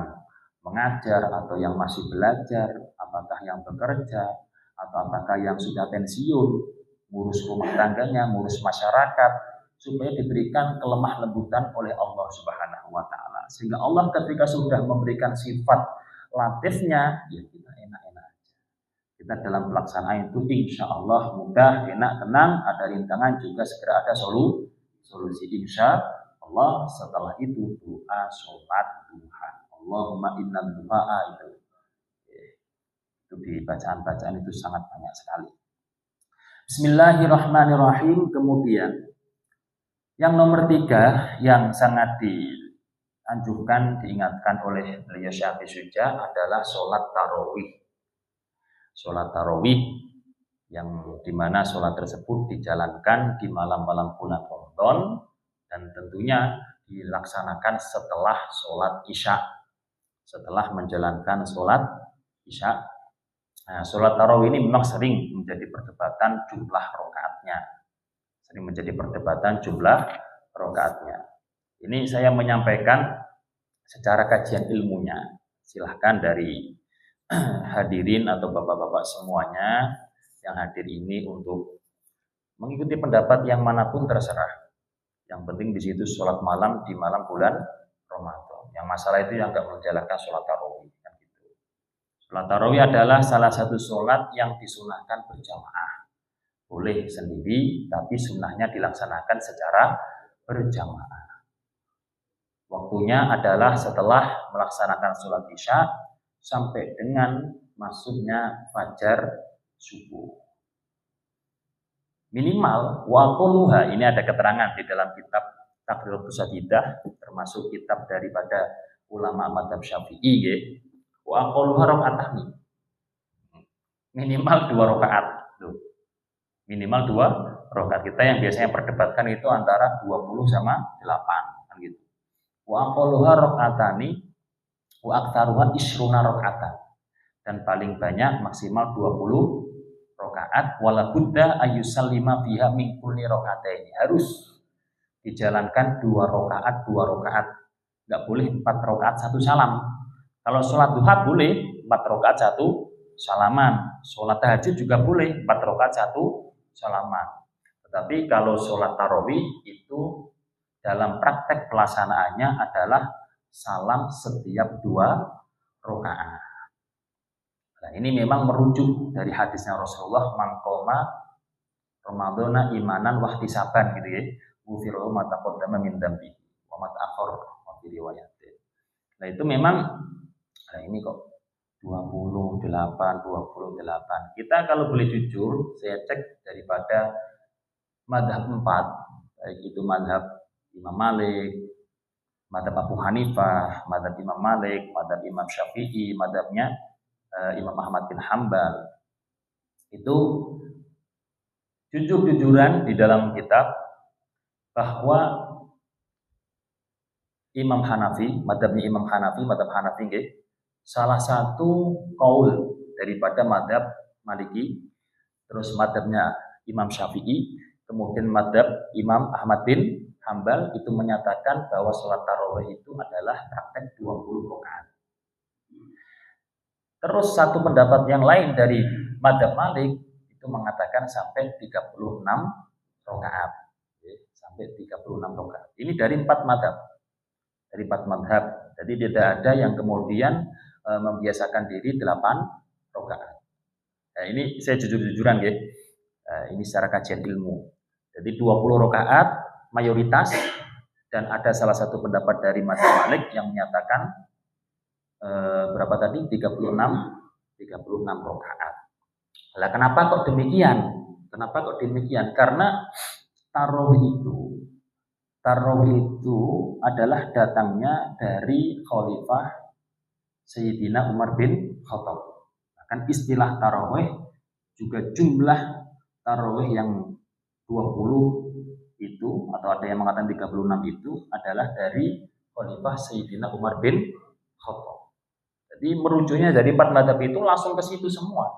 mengajar atau yang masih belajar, apakah yang bekerja atau apakah yang sudah pensiun, ngurus rumah tangganya, ngurus masyarakat, supaya diberikan kelemah lembutan oleh Allah Subhanahu wa taala. Sehingga Allah ketika sudah memberikan sifat latifnya, ya kita enak-enak aja. Kita dalam pelaksanaan itu insya Allah mudah, enak, tenang, ada rintangan juga segera ada solusi insya Allah. Setelah itu doa sholat duha. Allahumma inna duha itu di bacaan-bacaan itu sangat banyak sekali. Bismillahirrahmanirrahim. Kemudian yang nomor 3 yang sangat dianjurkan, diingatkan oleh beliau Syafi'i Syuja adalah sholat tarawih. Sholat tarawih yang dimana sholat tersebut dijalankan di malam-malam bulan Ramadan dan tentunya dilaksanakan setelah sholat isya, setelah menjalankan sholat isya. Nah, sholat tarawih ini memang sering menjadi perdebatan jumlah rakaatnya. Ini saya menyampaikan secara kajian ilmunya. Silahkan dari hadirin atau bapak-bapak semuanya yang hadir ini untuk mengikuti pendapat yang manapun terserah. Yang penting di situ sholat malam di malam bulan Ramadan. Yang masalah itu yang nggak menjalankan sholat tarawih. Kan gitu. Sholat tarawih adalah salah satu sholat yang disunahkan berjamaah. Boleh sendiri, tapi sunnahnya dilaksanakan secara berjamaah. Waktunya adalah setelah melaksanakan sholat isya sampai dengan masuknya fajar subuh. Minimal waquluha, ini ada keterangan di dalam kitab Taqriratus Sadidah, termasuk kitab daripada ulama mazhab Syafi'i ya. Waquluha rakaatani. Minimal 2 rakaat. Minimal 2 rakaat. Kita yang biasanya perdebatkan itu antara 20 sama 8 kan gitu. Waquluha rakaatani wa aktsaruha isruna rakaatan, dan paling banyak maksimal 20 rakaat. Wala budda ayyusallima fiha min kulli rakaataini, harus dijalankan 2 rakaat 2 rakaat, enggak boleh 4 rakaat 1 salam. Kalau sholat duha boleh 4 rakaat 1 salaman, sholat tahajud juga boleh 4 rakaat 1 salaman. Tetapi kalau sholat tarawih itu dalam praktek pelaksanaannya adalah salam setiap 2 rakaat. Nah, ini memang merujuk dari hadisnya Rasulullah, mangkoma Ramadhana imanan wahtisaban gitu ya. Ghufira ma taqaddama min dzambi wa ma ta'akhkhar wa fi riwayatin. Nah, itu memang ini kok 28. Kita kalau boleh jujur, saya cek daripada mazhab 4, baik itu mazhab Imam Malik, mazhab Abu Hanifah, mazhab Imam Malik, mazhab Imam Syafi'i, mazhabnya Imam Ahmad bin Hambal. Itu jujur-jujuran di dalam kitab bahwa Imam Hanafi, mazhabnya Imam Hanafi, mazhab Hanafi nggih, salah satu qaul daripada mazhab Maliki, terus mazhabnya Imam Syafi'i, kemudian mazhab Imam Ahmad bin Hambal itu menyatakan bahwa sholat tarawih itu adalah praktek 20 rakaat. Terus satu pendapat yang lain dari mazhab Malik itu mengatakan sampai 36 rakaat. Sampai 36 rakaat. Ini dari 4 mazhab. Dari 4 mazhab. Jadi tidak ada yang kemudian membiasakan diri 8 rakaat. Nah, ini saya jujur-jujuran ya. Ini secara kajian ilmu. Jadi 20 rakaat mayoritas, dan ada salah satu pendapat dari mazhab Malik yang menyatakan berapa tadi? 36 rakaat. Lah kenapa kok demikian? Karena tarawih itu adalah datangnya dari Khalifah Sayyidina Umar bin Khattab. Bahkan istilah tarawih juga jumlah tarawih yang 20 itu, atau ada yang mengatakan 36 itu adalah dari Khalifah Sayyidina Umar bin Khattab. Jadi merujuknya dari 4 mazhab itu langsung ke situ semua.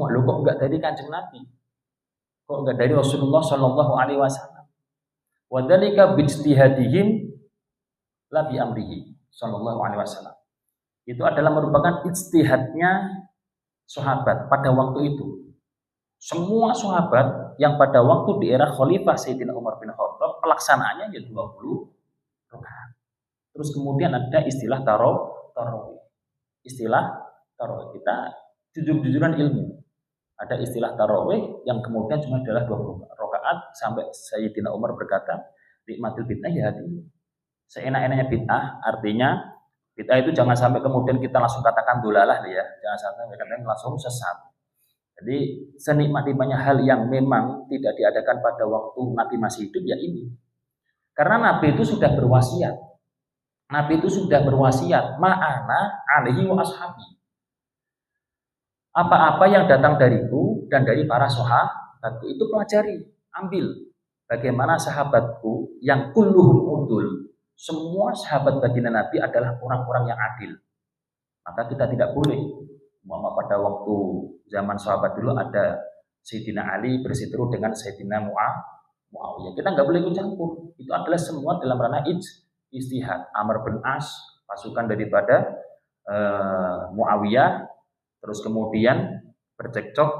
Loh, kok enggak dari Kanjeng Nabi? Kok enggak dari Rasulullah Shallallahu alaihi wasallam? Wa dzalika bi ijtihadihim la bi amrihi Shallallahu alaihi wasallam. Itu adalah merupakan ijtihadnya sahabat pada waktu itu. Semua sahabat yang pada waktu di era Khalifah Sayyidina Umar bin Khattab pelaksanaannya ya 20 rakaat. Terus kemudian ada istilah tarawih. Istilah tarawih. Kita jujur-jujuran ilmu. Ada istilah tarawih yang kemudian cuma adalah 20 rakaat sampai Sayyidina Umar berkata, nikmatul bid'ah ya hati. Seenak-enaknya bid'ah, artinya bid'ah itu jangan sampai kemudian kita langsung katakan dolalah ya, jangan sampai katakan langsung sesat. Jadi senikmat-nikmatnya hal yang memang tidak diadakan pada waktu Nabi masih hidup ya ini. Karena Nabi itu sudah berwasiat. Nabi itu sudah berwasiat, ma'ana alaihi wa ashabi. Apa-apa yang datang dariku dan dari para sahabatku itu pelajari, ambil. Bagaimana sahabatku yang kulluhum udul. Semua sahabat baginda Nabi adalah orang-orang yang adil. Maka kita tidak boleh. Pada waktu zaman sahabat dulu ada Sayyidina Ali berseteru dengan Sayyidina Muawiyah. Kita nggak boleh ikut campur. Itu adalah semua dalam ranah ijtihad. Amr bin As, pasukan daripada Muawiyah, terus kemudian bercekcok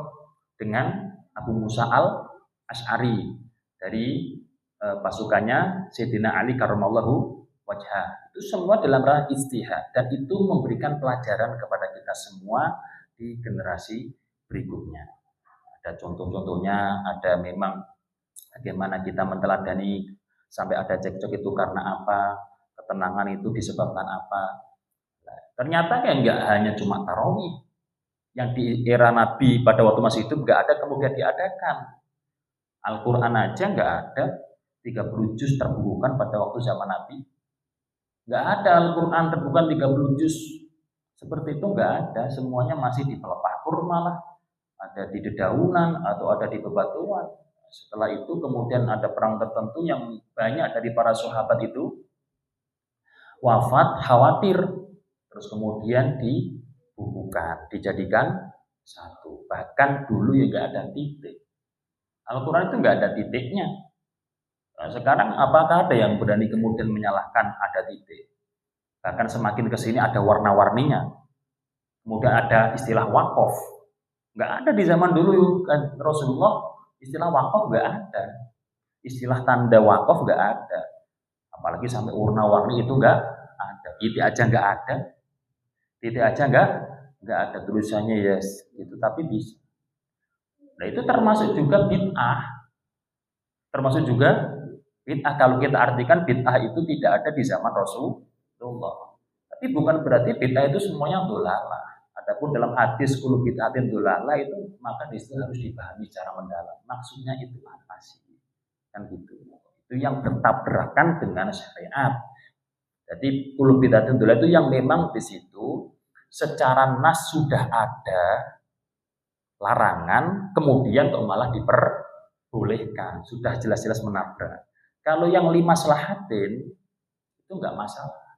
dengan Abu Musa al-Asy'ari dari pasukannya Sayyidina Ali karramallahu wajhah. Itu semua dalam ranah ijtihad dan itu memberikan pelajaran kepada kita semua di generasi berikutnya. Ada contoh-contohnya, ada memang bagaimana kita menteladani sampai ada cekcok itu karena apa, ketenangan itu disebabkan apa. Nah, ternyata kan nggak hanya cuma tarawih. Yang di era Nabi pada waktu masih hidup nggak ada kemudian diadakan. Al-Quran aja nggak ada 30 juz terbukukan pada waktu zaman Nabi. Nggak ada Al-Quran terbukukan 30 juz seperti itu, nggak ada. Semuanya masih di pelepah kurma lah, ada di dedaunan atau ada di bebatuan. Setelah itu kemudian ada perang tertentu yang banyak dari para sahabat itu wafat khawatir, terus kemudian dibukukan, dijadikan satu. Bahkan dulu ya nggak ada titik. Al-Quran itu nggak ada titiknya. Nah, sekarang apakah ada yang berani kemudian menyalahkan ada titik? Bahkan semakin ke sini ada warna-warninya. Kemudian ada istilah wakaf. Nggak ada di zaman dulu kan Rasulullah, istilah wakaf nggak ada. Istilah tanda wakaf nggak ada. Apalagi sampai warna-warni itu nggak ada. Titik aja nggak ada. Titik aja nggak ada tulisannya yes. Itu tapi bisa. Nah itu termasuk juga bid'ah. Termasuk juga bid'ah. Kalau kita artikan bid'ah itu tidak ada di zaman Rasulullah. Tapi bukan berarti bid'ah itu semuanya dolalah. Adapun dalam hadis kullu bid'atin dolalah itu maka di situ harus dipahami secara mendalam. Maksudnya itu apa sih? Kan gitu. Itu yang bertabrakan dengan syariat. Jadi kullu bid'atin dolalah itu yang memang di situ secara nas sudah ada larangan, kemudian kok malah diperbolehkan, sudah jelas-jelas menabrak. Kalau yang 5 maslahatin itu enggak masalah.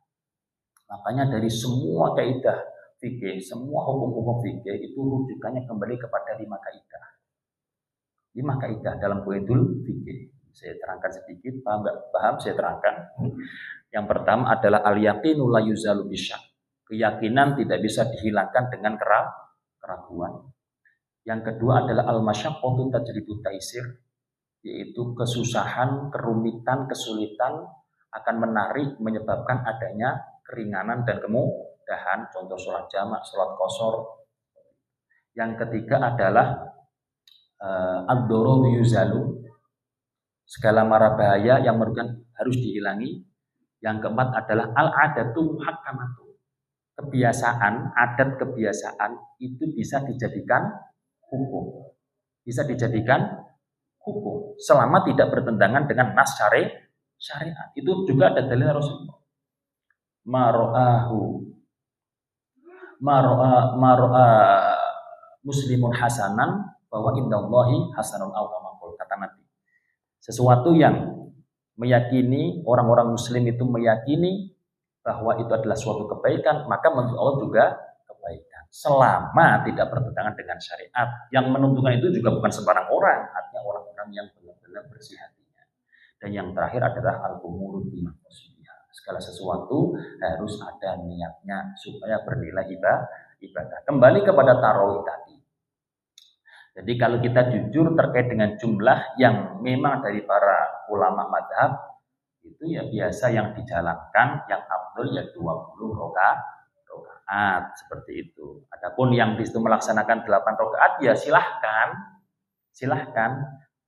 Makanya dari semua kaidah fikih, semua hukum-hukum fikih itu rujukannya kembali kepada 5 kaidah. 5 kaidah dalam qaidul fikih. Saya terangkan sedikit, paham enggak? Paham, saya terangkan. Yang pertama adalah al-yaqinu la yuzalu bisyak. Keyakinan tidak bisa dihilangkan dengan keraguan. Yang kedua adalah al-masyaqqatu tajribu taisir, yaitu kesusahan, kerumitan, kesulitan akan menarik menyebabkan adanya keringanan dan kemudahan, contoh sholat jamak, sholat qashar. Yang ketiga adalah ad-dararu yuzalu, segala mara bahaya yang merugikan harus dihilangi. Yang keempat adalah al-adatu muhakkamatu, kebiasaan, adat kebiasaan itu bisa dijadikan hukum, bisa dijadikan hukum selama tidak bertentangan dengan nas syariat. Itu juga ada dalil Rasulullah. Maro'a muslimun hasanan bahwa indallahi hasanun aw kama kata Nabi. Sesuatu yang meyakini, orang-orang muslim itu meyakini bahwa itu adalah suatu kebaikan, maka menurut Allah juga kebaikan. Selama tidak bertentangan dengan syariat. Yang menentukan itu juga bukan sembarang orang, artinya orang-orang yang benar-benar bersih hatinya. Dan yang terakhir adalah al-umuru bimaqsadiha. Segala sesuatu harus ada niatnya supaya bernilai ibadah. Kembali kepada tarawih tadi. Jadi kalau kita jujur terkait dengan jumlah yang memang dari para ulama madhab, itu ya biasa yang dijalankan, yang afdol ya 20 rakaat. rakaat seperti itu. Adapun yang di situ melaksanakan 8 rakaat ya silahkan.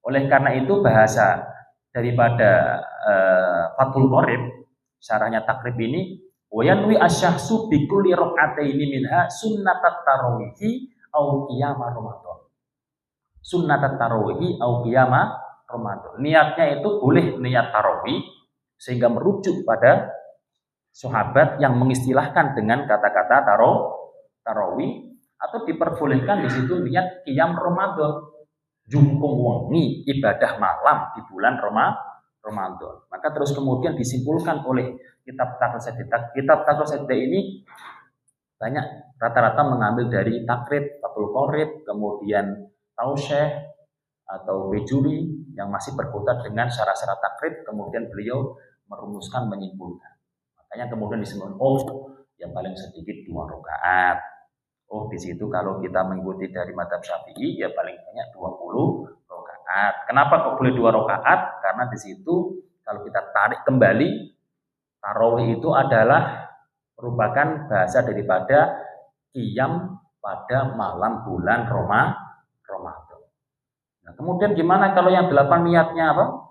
Oleh karena itu bahasa daripada Fathul Qorib syarahnya takrib ini wa yanwi asyahsu bi kulli raka'ataini minha sunnatat tarawih au qiyam ramadan. Sunnatat tarawih au qiyam ramadan. Niatnya itu boleh niat tarawih sehingga merujuk pada sahabat yang mengistilahkan dengan kata-kata tarawih atau diperbolehkan di situ niat qiyam ramadan. Jungkung wengi ibadah malam di bulan Ramadan. Maka terus kemudian disimpulkan oleh kitab Takrib Sajdah ini banyak rata-rata mengambil dari takrib, Fathul Qorib, kemudian Tausyeh atau Bejuri yang masih berkutat dengan syarat-syarat takrib, kemudian beliau merumuskan menyimpulkan. Makanya kemudian disebut yang paling sedikit 2 rakaat. Di situ kalau kita mengikuti dari mazhab Syafi'i ya paling banyak 20 rakaat. Kenapa kok boleh 2 rakaat? Karena di situ kalau kita tarik kembali tarawih itu adalah merupakan bahasa daripada qiyam pada malam bulan Ramadan. Nah, kemudian gimana kalau yang 8 niatnya apa?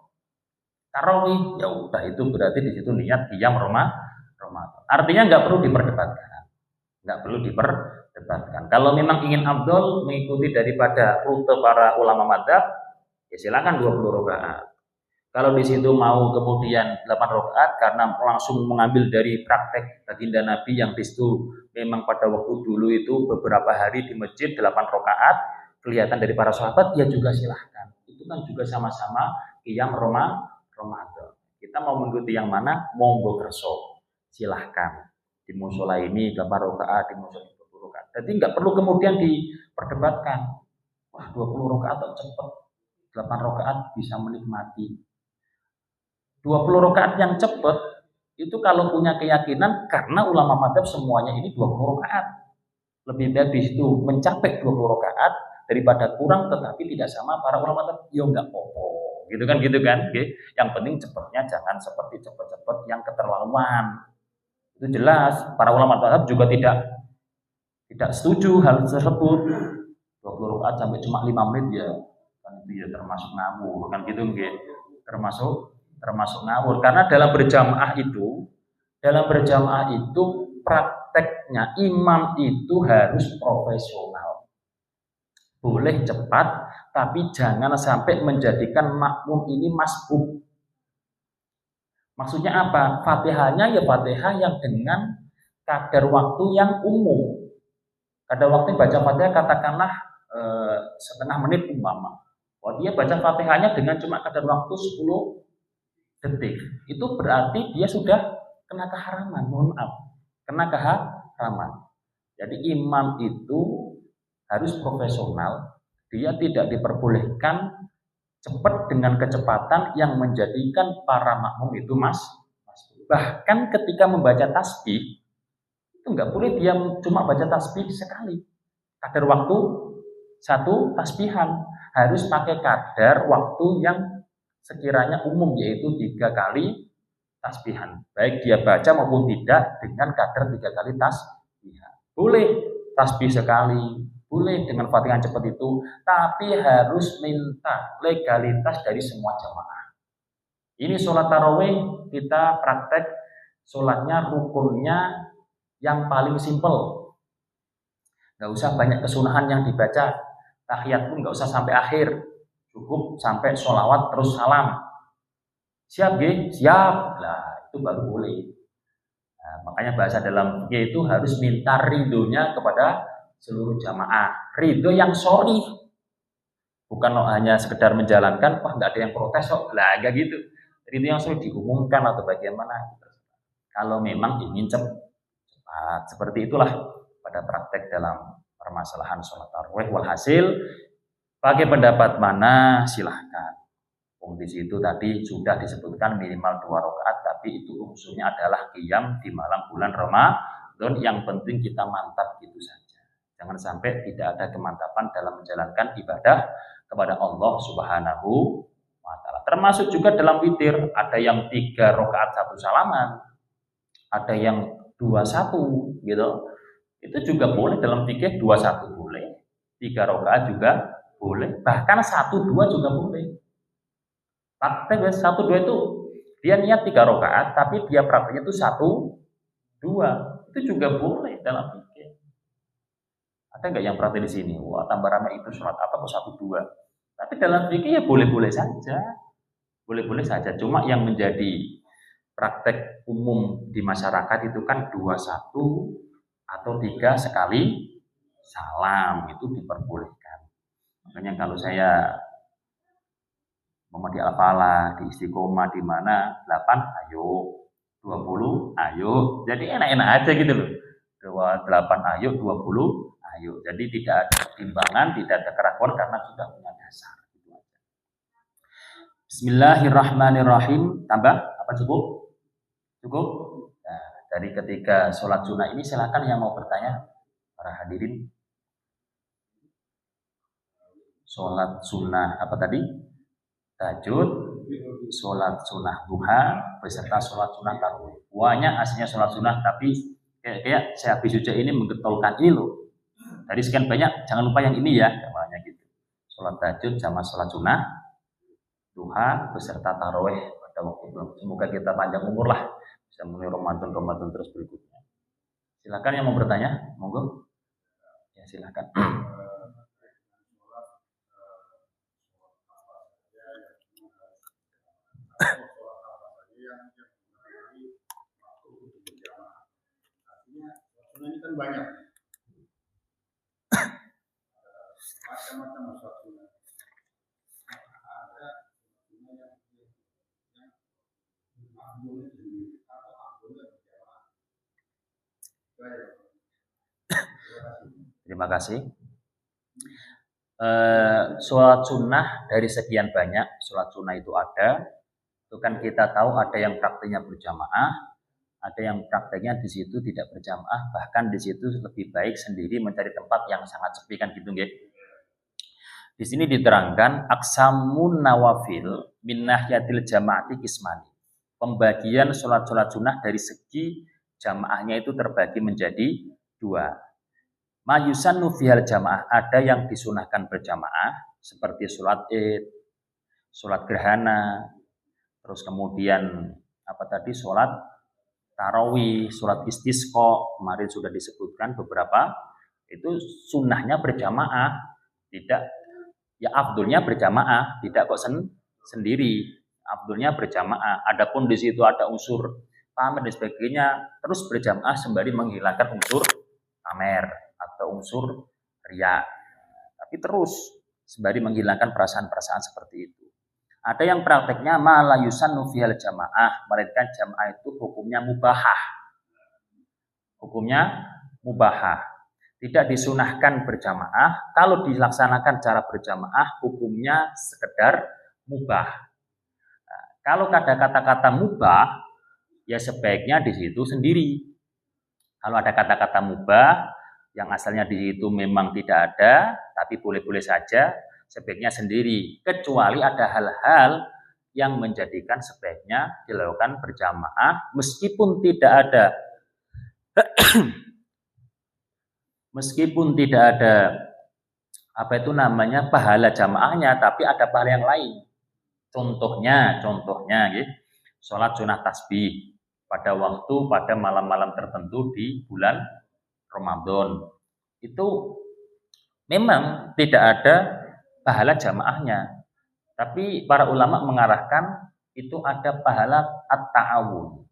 Tarawih. Ya udah itu berarti di situ niat qiyam Ramadan. Artinya nggak perlu diperdebatkan. Kalau memang ingin afdol mengikuti daripada rute para ulama madzhab, ya silakan 20 rakaat. Kalau di situ mau kemudian 8 rakaat karena langsung mengambil dari praktek baginda Nabi yang di situ memang pada waktu dulu itu beberapa hari di masjid 8 rakaat kelihatan dari para sahabat, ya juga silahkan. Itu kan juga sama-sama qiyam Ramadan. Kita mau mengikuti yang mana? Monggo kerso. Silahkan. Di musola ini 8 rakaat, di musola 20 rakaat. Jadi nggak perlu kemudian diperdebatkan. Wah 20 rakaat atau cepat, 8 rakaat bisa menikmati. 20 rakaat yang cepat itu kalau punya keyakinan karena ulama madzhab semuanya ini 20 rakaat. Lebih baik di situ mencapai 20 rakaat daripada kurang tetapi tidak sama para ulama madzhab. Ya nggak apa-apa. Gitu kan. Okay. Yang penting cepatnya jangan seperti cepat-cepat yang keterlaluan. Itu jelas para ulama mazhab juga tidak setuju hal tersebut. 20 rakaat sampai cuma 5 menit ya kan itu ya termasuk ngawur kan gitu nggih. Termasuk ngawur karena dalam berjamaah itu prakteknya imam itu harus profesional. Boleh cepat tapi jangan sampai menjadikan makmum ini masbuk. Maksudnya apa? Fatihahnya ya Fatihah yang dengan kadar waktu yang umum. Kadar waktu baca Fatihah katakanlah setengah menit umpama. Dia baca Fatihahnya dengan cuma kadar waktu 10 detik. Itu berarti dia sudah kena keharaman. Mohon maaf. Kena keharaman. Jadi imam itu harus profesional. Dia tidak diperbolehkan cepat dengan kecepatan yang menjadikan para makmum itu bahkan ketika membaca tasbih itu nggak boleh dia cuma baca tasbih sekali. Kadar waktu 1 tasbihan harus pakai kadar waktu yang sekiranya umum yaitu 3 kali tasbihan. Baik dia baca maupun tidak dengan kadar 3 kali tasbihan. Boleh tasbih sekali. Boleh dengan Fatihah cepat itu, tapi harus minta legalitas dari semua jamaah. Ini sholat tarawih kita praktek sholatnya rukunnya yang paling simpel. Nggak usah banyak kesunahan yang dibaca. Tahiyat pun nggak usah sampai akhir. Cukup sampai sholawat terus salam. Siap nggih? Siap. Nah, itu baru boleh. Nah, makanya bahasa dalam fikih itu harus minta ridhonya kepada seluruh jamaah, ridho yang sorry, bukan hanya sekedar menjalankan, nggak ada yang protes kok, lah nggak gitu, ridho yang sorry diumumkan atau bagaimana. Kalau memang ingin cepat, seperti itulah pada praktek dalam permasalahan sholat tarawih. Walhasil, pakai pendapat mana silahkan. Di situ tadi sudah disebutkan minimal 2 rakaat, tapi itu unsurnya adalah qiyam di malam bulan Ramadan. Yang penting kita mantap gitu saja. Jangan sampai tidak ada kemantapan dalam menjalankan ibadah kepada Allah Subhanahu wa Ta'ala. Termasuk juga dalam witir, ada yang 3 rakaat 1 salaman, ada yang 21 gitu. Itu juga boleh dalam fikih 21 boleh, 3 rakaat juga boleh, bahkan 1 2 juga boleh. Praktek 1 2 itu dia niat 3 rakaat tapi dia prakteknya itu 1 2. Itu juga boleh dalam fikih. Ada nggak yang praktek di sini? Wah, tambah ramai itu sholat apa kok 1 2. Tapi dalam fikih ya boleh-boleh saja. Boleh-boleh saja. Cuma yang menjadi praktek umum di masyarakat itu kan 21 atau 3 sekali salam itu diperbolehkan. Makanya kalau saya mau di Al-Falah, di Istiqomah, di mana 8 ayo, 20 ayo. Jadi enak-enak aja gitu loh. 8 ayo, 20 ayo. Jadi tidak ada pertimbangan, tidak ada keraguan karena sudah punya dasar. Bismillahirrahmanirrahim. Tambah apa cukup? Cukup? Nah, dari ketika sholat sunnah ini silakan yang mau bertanya para hadirin. Sholat sunnah apa tadi? Tahajud, sholat sunnah duha beserta sholat sunnah tarawih. Banyak aslinya sholat sunnah tapi kayak saya habis uji ini menggetolkan ini loh. Dari sekian banyak jangan lupa yang ini ya, namanya gitu. Sholat tahajud sama sholat sunnah duha beserta tarawih pada waktu belum. Semoga kita panjang umur lah bisa mulai Ramadan terus berikutnya. Silakan yang mau bertanya, monggo. Ya silakan. Ini kan banyak macam-macam sholat sunnah. Ada Terima kasih. Sholat sunnah dari sekian banyak sholat sunnah itu ada. Itu kan kita tahu ada yang praktiknya berjamaah, ada yang prakteknya di situ tidak berjamaah, bahkan di situ lebih baik sendiri mencari tempat yang sangat sepi kan gitu nggih. Di sini diterangkan aksamun nawafil min nahyatil jamaati kismani. Pembagian sholat-sholat sunnah dari segi jamaahnya itu terbagi menjadi 2. Mayusannu fihal jamaah, ada yang disunahkan berjamaah seperti sholat id, sholat gerhana, terus kemudian apa tadi sholat tarawih, sholat istisqa, kemarin sudah disebutkan beberapa, itu sunnahnya berjamaah, tidak ya afdolnya berjamaah, tidak kok sendiri, afdolnya berjamaah. Adapun di situ ada unsur pamer dan sebagainya, terus berjamaah sembari menghilangkan unsur pamer atau unsur riya. Tapi terus sembari menghilangkan perasaan-perasaan seperti itu. Ada yang prakteknya malayusan nufihal jamaah, melainkan jamaah itu hukumnya mubahah. Hukumnya mubahah. Tidak disunahkan berjamaah. Kalau dilaksanakan cara berjamaah, hukumnya sekedar mubah. Nah, kalau ada kata-kata mubah, ya sebaiknya di situ sendiri. Kalau ada kata-kata mubah yang asalnya di situ memang tidak ada, tapi boleh-boleh saja, sebaiknya sendiri. Kecuali ada hal-hal yang menjadikan sebaiknya dilakukan berjamaah, meskipun tidak ada apa itu namanya pahala jamaahnya, tapi ada pahala yang lain. Contohnya, gitu, sholat sunnah tasbih pada malam-malam tertentu di bulan Ramadan. Itu memang tidak ada pahala jamaahnya, tapi para ulama mengarahkan itu ada pahala at-ta'awun.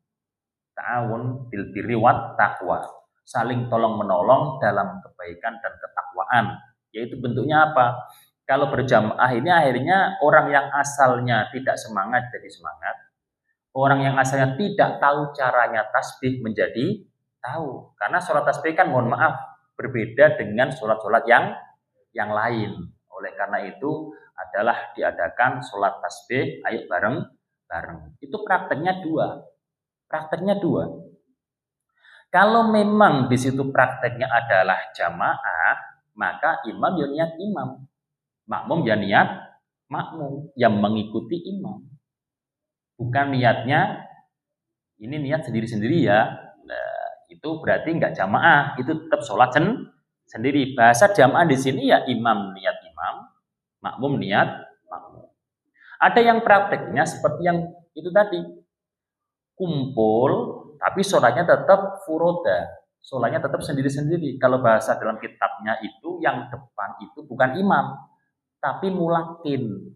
Ta'awun bil birri wat taqwa. Saling tolong-menolong dalam kebaikan dan ketakwaan. Yaitu bentuknya apa? Kalau berjamaah ini akhirnya orang yang asalnya tidak semangat jadi semangat. Orang yang asalnya tidak tahu caranya tasbih menjadi tahu. Karena sholat tasbih kan mohon maaf berbeda dengan sholat-sholat yang lain. Oleh karena itu adalah diadakan sholat tasbih ayo bareng-bareng. Itu prakteknya dua. Kalau memang di situ prakteknya adalah jamaah, maka imam ya niat imam, makmum ya niat makmum yang mengikuti imam. Bukan niatnya ini niat sendiri-sendiri ya. Nah, itu berarti nggak jamaah, itu tetap sholat sendiri. Bahasa jamaah di sini ya imam niat imam, makmum niat makmum. Ada yang prakteknya seperti yang itu tadi, kumpul tapi sholatnya tetap furoda, sholatnya tetap sendiri-sendiri. Kalau bahasa dalam kitabnya itu yang depan itu bukan imam, tapi mulakin.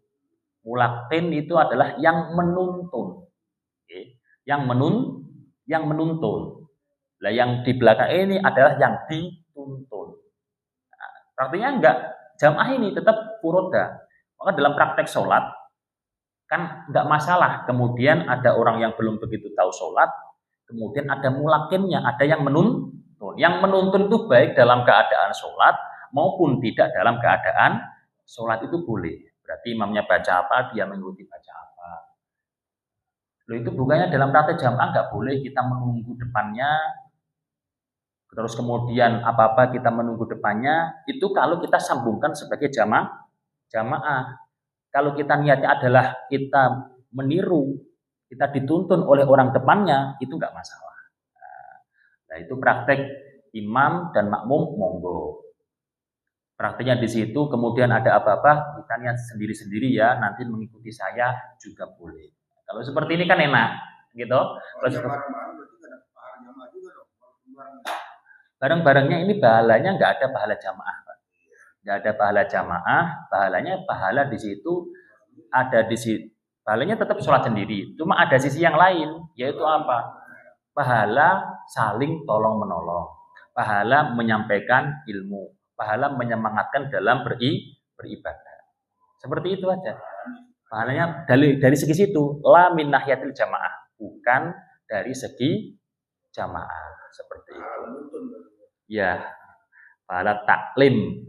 Mulakin itu adalah yang menuntun. Oke. Yang menuntun. Nah, yang di belakang ini adalah yang dituntun. Nah, artinya enggak jamaah ini tetap furoda. Maka dalam praktek sholat kan enggak masalah. Kemudian ada orang yang belum begitu tahu sholat, kemudian ada mulakinnya, ada yang menuntun. Yang menuntun itu baik dalam keadaan sholat maupun tidak dalam keadaan sholat itu boleh. Berarti imamnya baca apa, dia mengikuti baca apa. Loh, itu bukannya dalam praktek jamaah nggak boleh kita menunggu depannya, terus kemudian apa-apa kita menunggu depannya, itu kalau kita sambungkan sebagai jamaah. Kalau kita niatnya adalah kita meniru, kita dituntun oleh orang depannya, itu nggak masalah. Nah, itu praktek imam dan makmum monggo. Prakteknya di situ, kemudian ada apa-apa, kita niat sendiri-sendiri ya, nanti mengikuti saya juga boleh. Kalau seperti ini kan enak, gitu. Bareng-barengnya ini pahalanya nggak ada pahala jamaah, Pak. Nggak ada pahala jamaah, pahala di situ ada di situ. Pahalanya tetap sholat sendiri, cuma ada sisi yang lain, yaitu apa? Pahala saling tolong menolong, pahala menyampaikan ilmu, pahala menyemangatkan dalam beribadah. Seperti itu aja. Pahalanya dari segi situ, la min nahiyatil jamaah, bukan dari segi jamaah. Seperti itu. Ya, pahala taklim,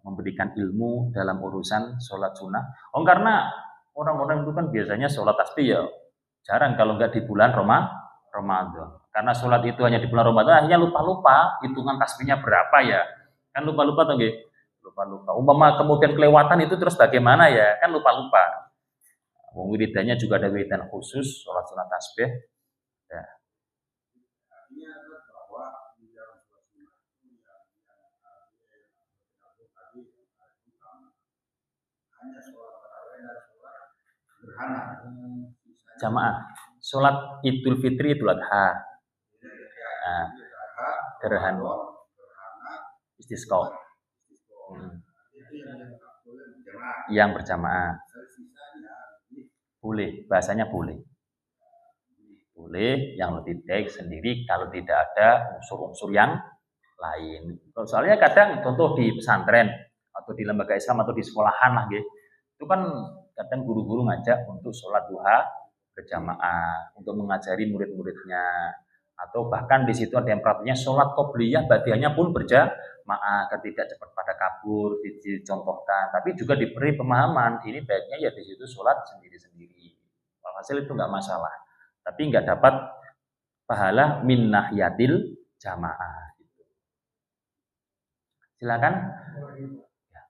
memberikan ilmu dalam urusan sholat sunnah. Karena orang-orang itu kan biasanya sholat tasbih ya jarang kalau nggak di bulan Ramadan. Karena sholat itu hanya di bulan Ramadan, akhirnya lupa-lupa hitungan tasbihnya berapa ya. Kan lupa-lupa tuh nggih. Lupa-lupa. Umpama kemudian kelewatan itu terus bagaimana ya? Kan lupa-lupa. Wong wiridannya juga ada wiridan khusus sholat sunat tasbih. Ya. Jamaah. Sholat Idul Fitri Idul Adha. Nah, gerhana istisqa. Yang berjamaah. Boleh, bahasanya boleh. Boleh, yang lebih baik sendiri kalau tidak ada unsur-unsur yang lain. Soalnya kadang contoh di pesantren atau di lembaga Islam atau di sekolahan lah gitu. Itu kan kadang guru-guru ngajak untuk sholat duha berjamaah untuk mengajari murid-muridnya, atau bahkan di situ ada yang praktiknya sholat qobliyah badiahnya pun berjamaah ketika cepat pada kabur dicontohkan, tapi juga diberi pemahaman ini baiknya ya di situ sholat sendiri-sendiri. Hasil itu nggak masalah, tapi nggak dapat pahala min nahiyatil jamaah. Silakan. Ya.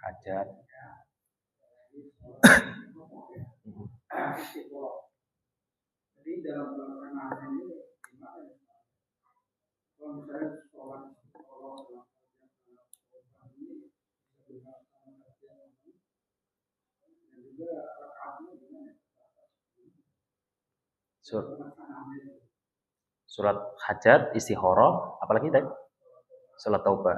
Hajat. Jadi dalam pelaksanaan ini gimana? Kalau misalnya sholat Surat hajat, istikharah, apalagi tadi? Salat taubah.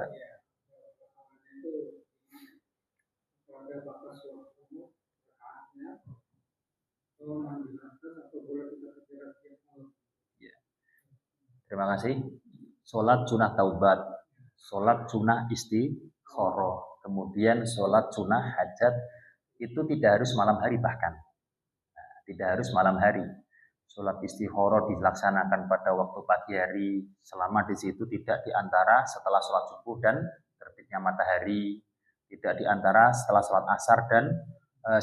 Terima kasih. Sholat sunnah taubat, sholat sunnah istikharah, kemudian sholat sunnah hajat itu tidak harus malam hari bahkan. Nah, tidak harus malam hari. Sholat istikharah dilaksanakan pada waktu pagi hari selama di situ tidak diantara setelah sholat subuh dan terbit terbitnya matahari, tidak di antara setelah sholat asar dan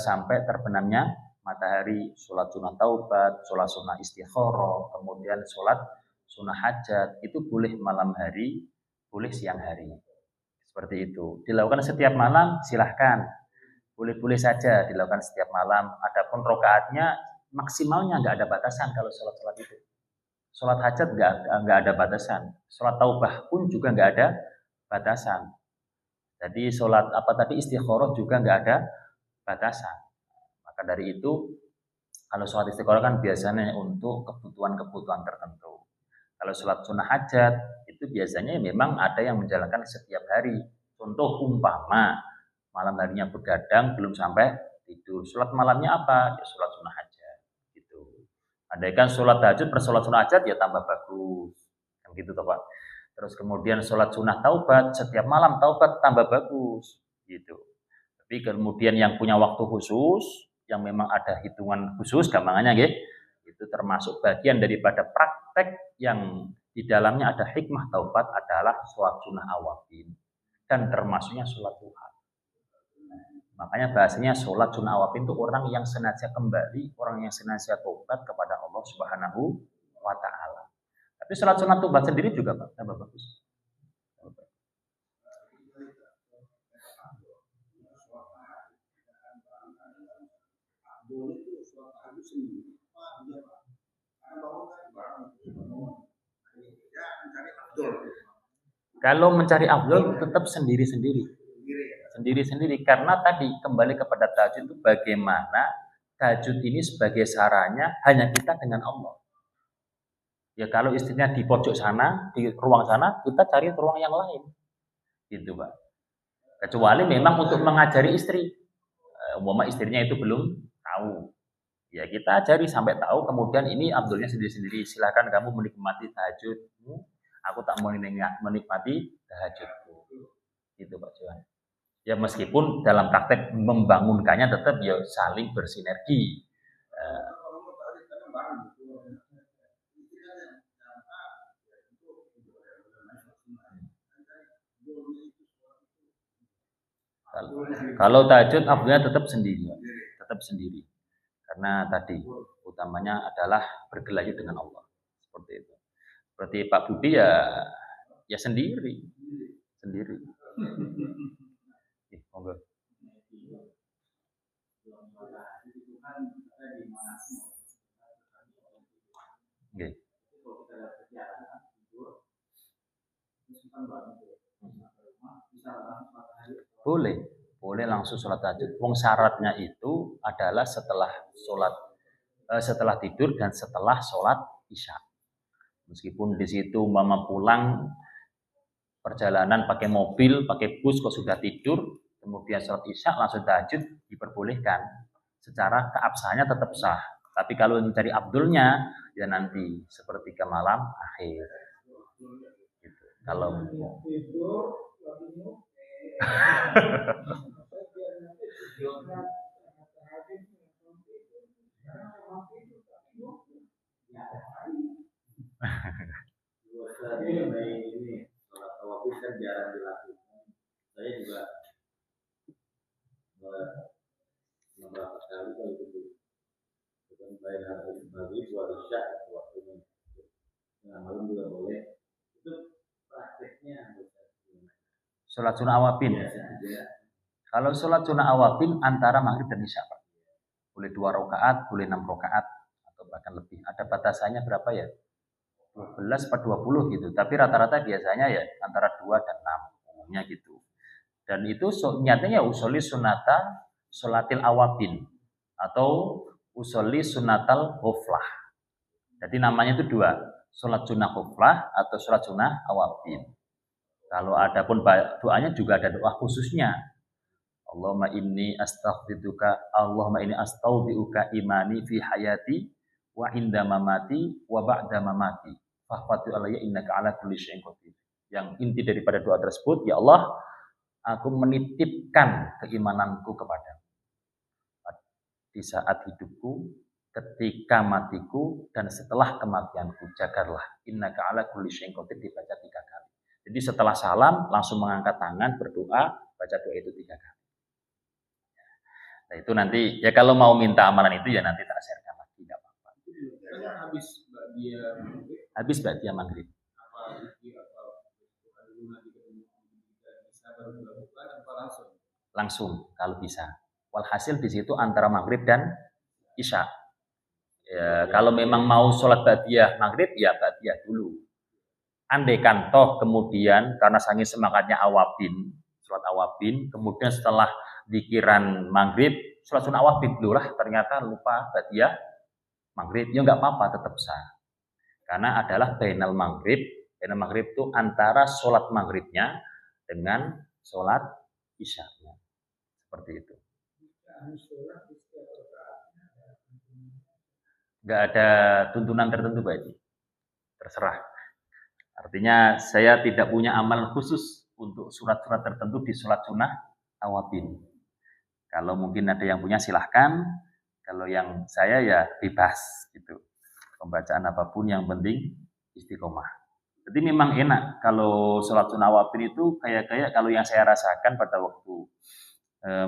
sampai terbenamnya matahari, sholat sunnah taubat, sholat sunnah istikharah, kemudian sholat sunnah hajat, itu boleh malam hari, boleh siang hari. Seperti itu. Dilakukan setiap malam, silahkan. Boleh-boleh saja dilakukan setiap malam. Adapun rokaatnya, maksimalnya nggak ada batasan kalau sholat-sholat itu. Sholat hajat nggak ada batasan. Sholat taubah pun juga nggak ada batasan. Jadi sholat apa tadi istikharah juga nggak ada batasan. Maka dari itu, kalau sholat istikharah kan biasanya untuk kebutuhan-kebutuhan tertentu. Kalau sholat sunnah hajat, itu biasanya memang ada yang menjalankan setiap hari. Contoh umpama, malam harinya begadang, belum sampai tidur. Sholat malamnya apa? Ya sholat sunnah hajat. Gitu. Andaikan sholat tahajud per sholat sunnah hajat, ya tambah bagus. Kan gitu toh Pak. Terus kemudian sholat sunnah taubat, setiap malam taubat tambah bagus. Gitu. Tapi kemudian yang punya waktu khusus, yang memang ada hitungan khusus, gampangannya gitu, itu termasuk bagian daripada praktek yang di dalamnya ada hikmah taubat adalah sholat sunnah awabin dan termasuknya sholat duha. Makanya bahasanya sholat sunnah awabin itu orang yang senantiasa kembali, orang yang senantiasa taubat kepada Allah Subhanahu wa Ta'ala. Tapi sholat sunnah taubat sendiri juga Pak, tambah bagus. Kalau mencari afdol tetap sendiri-sendiri. Sendiri-sendiri karena tadi kembali kepada tahajud itu bagaimana tahajud ini sebagai sarana hanya kita dengan Allah. Ya kalau istrinya di pojok sana, di ruang sana, kita cari ruang yang lain. Gitu, Pak. Kecuali memang untuk mengajari istri. Umpama istrinya itu belum tahu. Ya kita ajari sampai tahu, kemudian ini abdulnya sendiri-sendiri. Silakan kamu menikmati tahajudmu, aku tak mau menikmati tahajudku. Gitu Pak Johan. Ya meskipun dalam praktek membangunkannya tetap ya saling bersinergi. Kalau tahajud abdulnya tetap sendiri. Karena tadi utamanya adalah bergelayut dengan Allah. Seperti itu. Seperti Pak Budi ya sendiri. Monggo. Nggih. Boleh langsung sholat tahajud. Wong syaratnya itu adalah setelah tidur dan setelah sholat isya. Meskipun di situ mama pulang perjalanan pakai mobil, pakai bus kok sudah tidur, kemudian sholat isya langsung tahajud diperbolehkan. Secara keabsahannya tetap sah. Tapi kalau mencari abdulnya ya nanti sepertiga malam akhir. Gitu. Kalau ini sholat tawafil kan jarang dilakukan. Saya juga beberapa kali kalau gitu. Bukan baik harus bagi buat isya waktunya. Nah, malam juga boleh. Itu prakteknya sholat sunnah awabin. Kalau sholat sunnah awabin antara maghrib dan isya Pak. Boleh 2 rakaat, boleh 6 rakaat atau bahkan lebih. Ada batasannya berapa ya? 12 per 20 gitu. Tapi rata-rata biasanya ya antara 2 dan 6 umumnya gitu. Dan itu nyatanya usoli sunata sholatil awabin atau usoli sunatal huflah. Jadi namanya itu 2, sholat sunnah huflah atau sholat sunnah awabin. Kalau ada pun doanya juga ada doa khususnya. Allahumma inni astaudiuka imani fi hayati wa inda mamati wa ba'da mamati. Fahfatu alayya innaka ala kulli syai'in qadir. Yang inti daripada doa tersebut, ya Allah, aku menitipkan keimananku kepadamu di saat hidupku, ketika matiku, dan setelah kematianku. Jagalah innaka ala kulli syai'in qadir dibaca 3 kali. Jadi Jadi setelah salam langsung mengangkat tangan, berdoa, baca doa itu 3 kali. Nah itu nanti ya kalau mau minta amalan itu ya nanti tak share-kan lagi, nggak apa-apa. Habis Ba'diyah maghrib. Langsung kalau bisa. Walhasil di situ antara maghrib dan isya. Ya, kalau memang mau sholat Ba'diyah maghrib ya Ba'diyah dulu. Andaikan toh kemudian karena saking semangatnya awabin, sholat awabin, kemudian setelah dikiran maghrib, sholat sunnah awabin dulu lah, ternyata lupa Ba'diyah maghrib, ya nggak apa-apa, tetap sah. Karena adalah bainal maghrib itu antara sholat maghribnya dengan sholat isya'nya. Seperti itu. Nggak ada tuntunan tertentu Pak Haji. Terserah. Artinya saya tidak punya amalan khusus untuk surat-surat tertentu di sholat sunnah awabin. Kalau mungkin ada yang punya silahkan. Kalau yang saya ya bebas gitu. Pembacaan apapun yang penting istiqomah. Jadi memang enak kalau sholat sunnah awabin itu kayak kalau yang saya rasakan pada waktu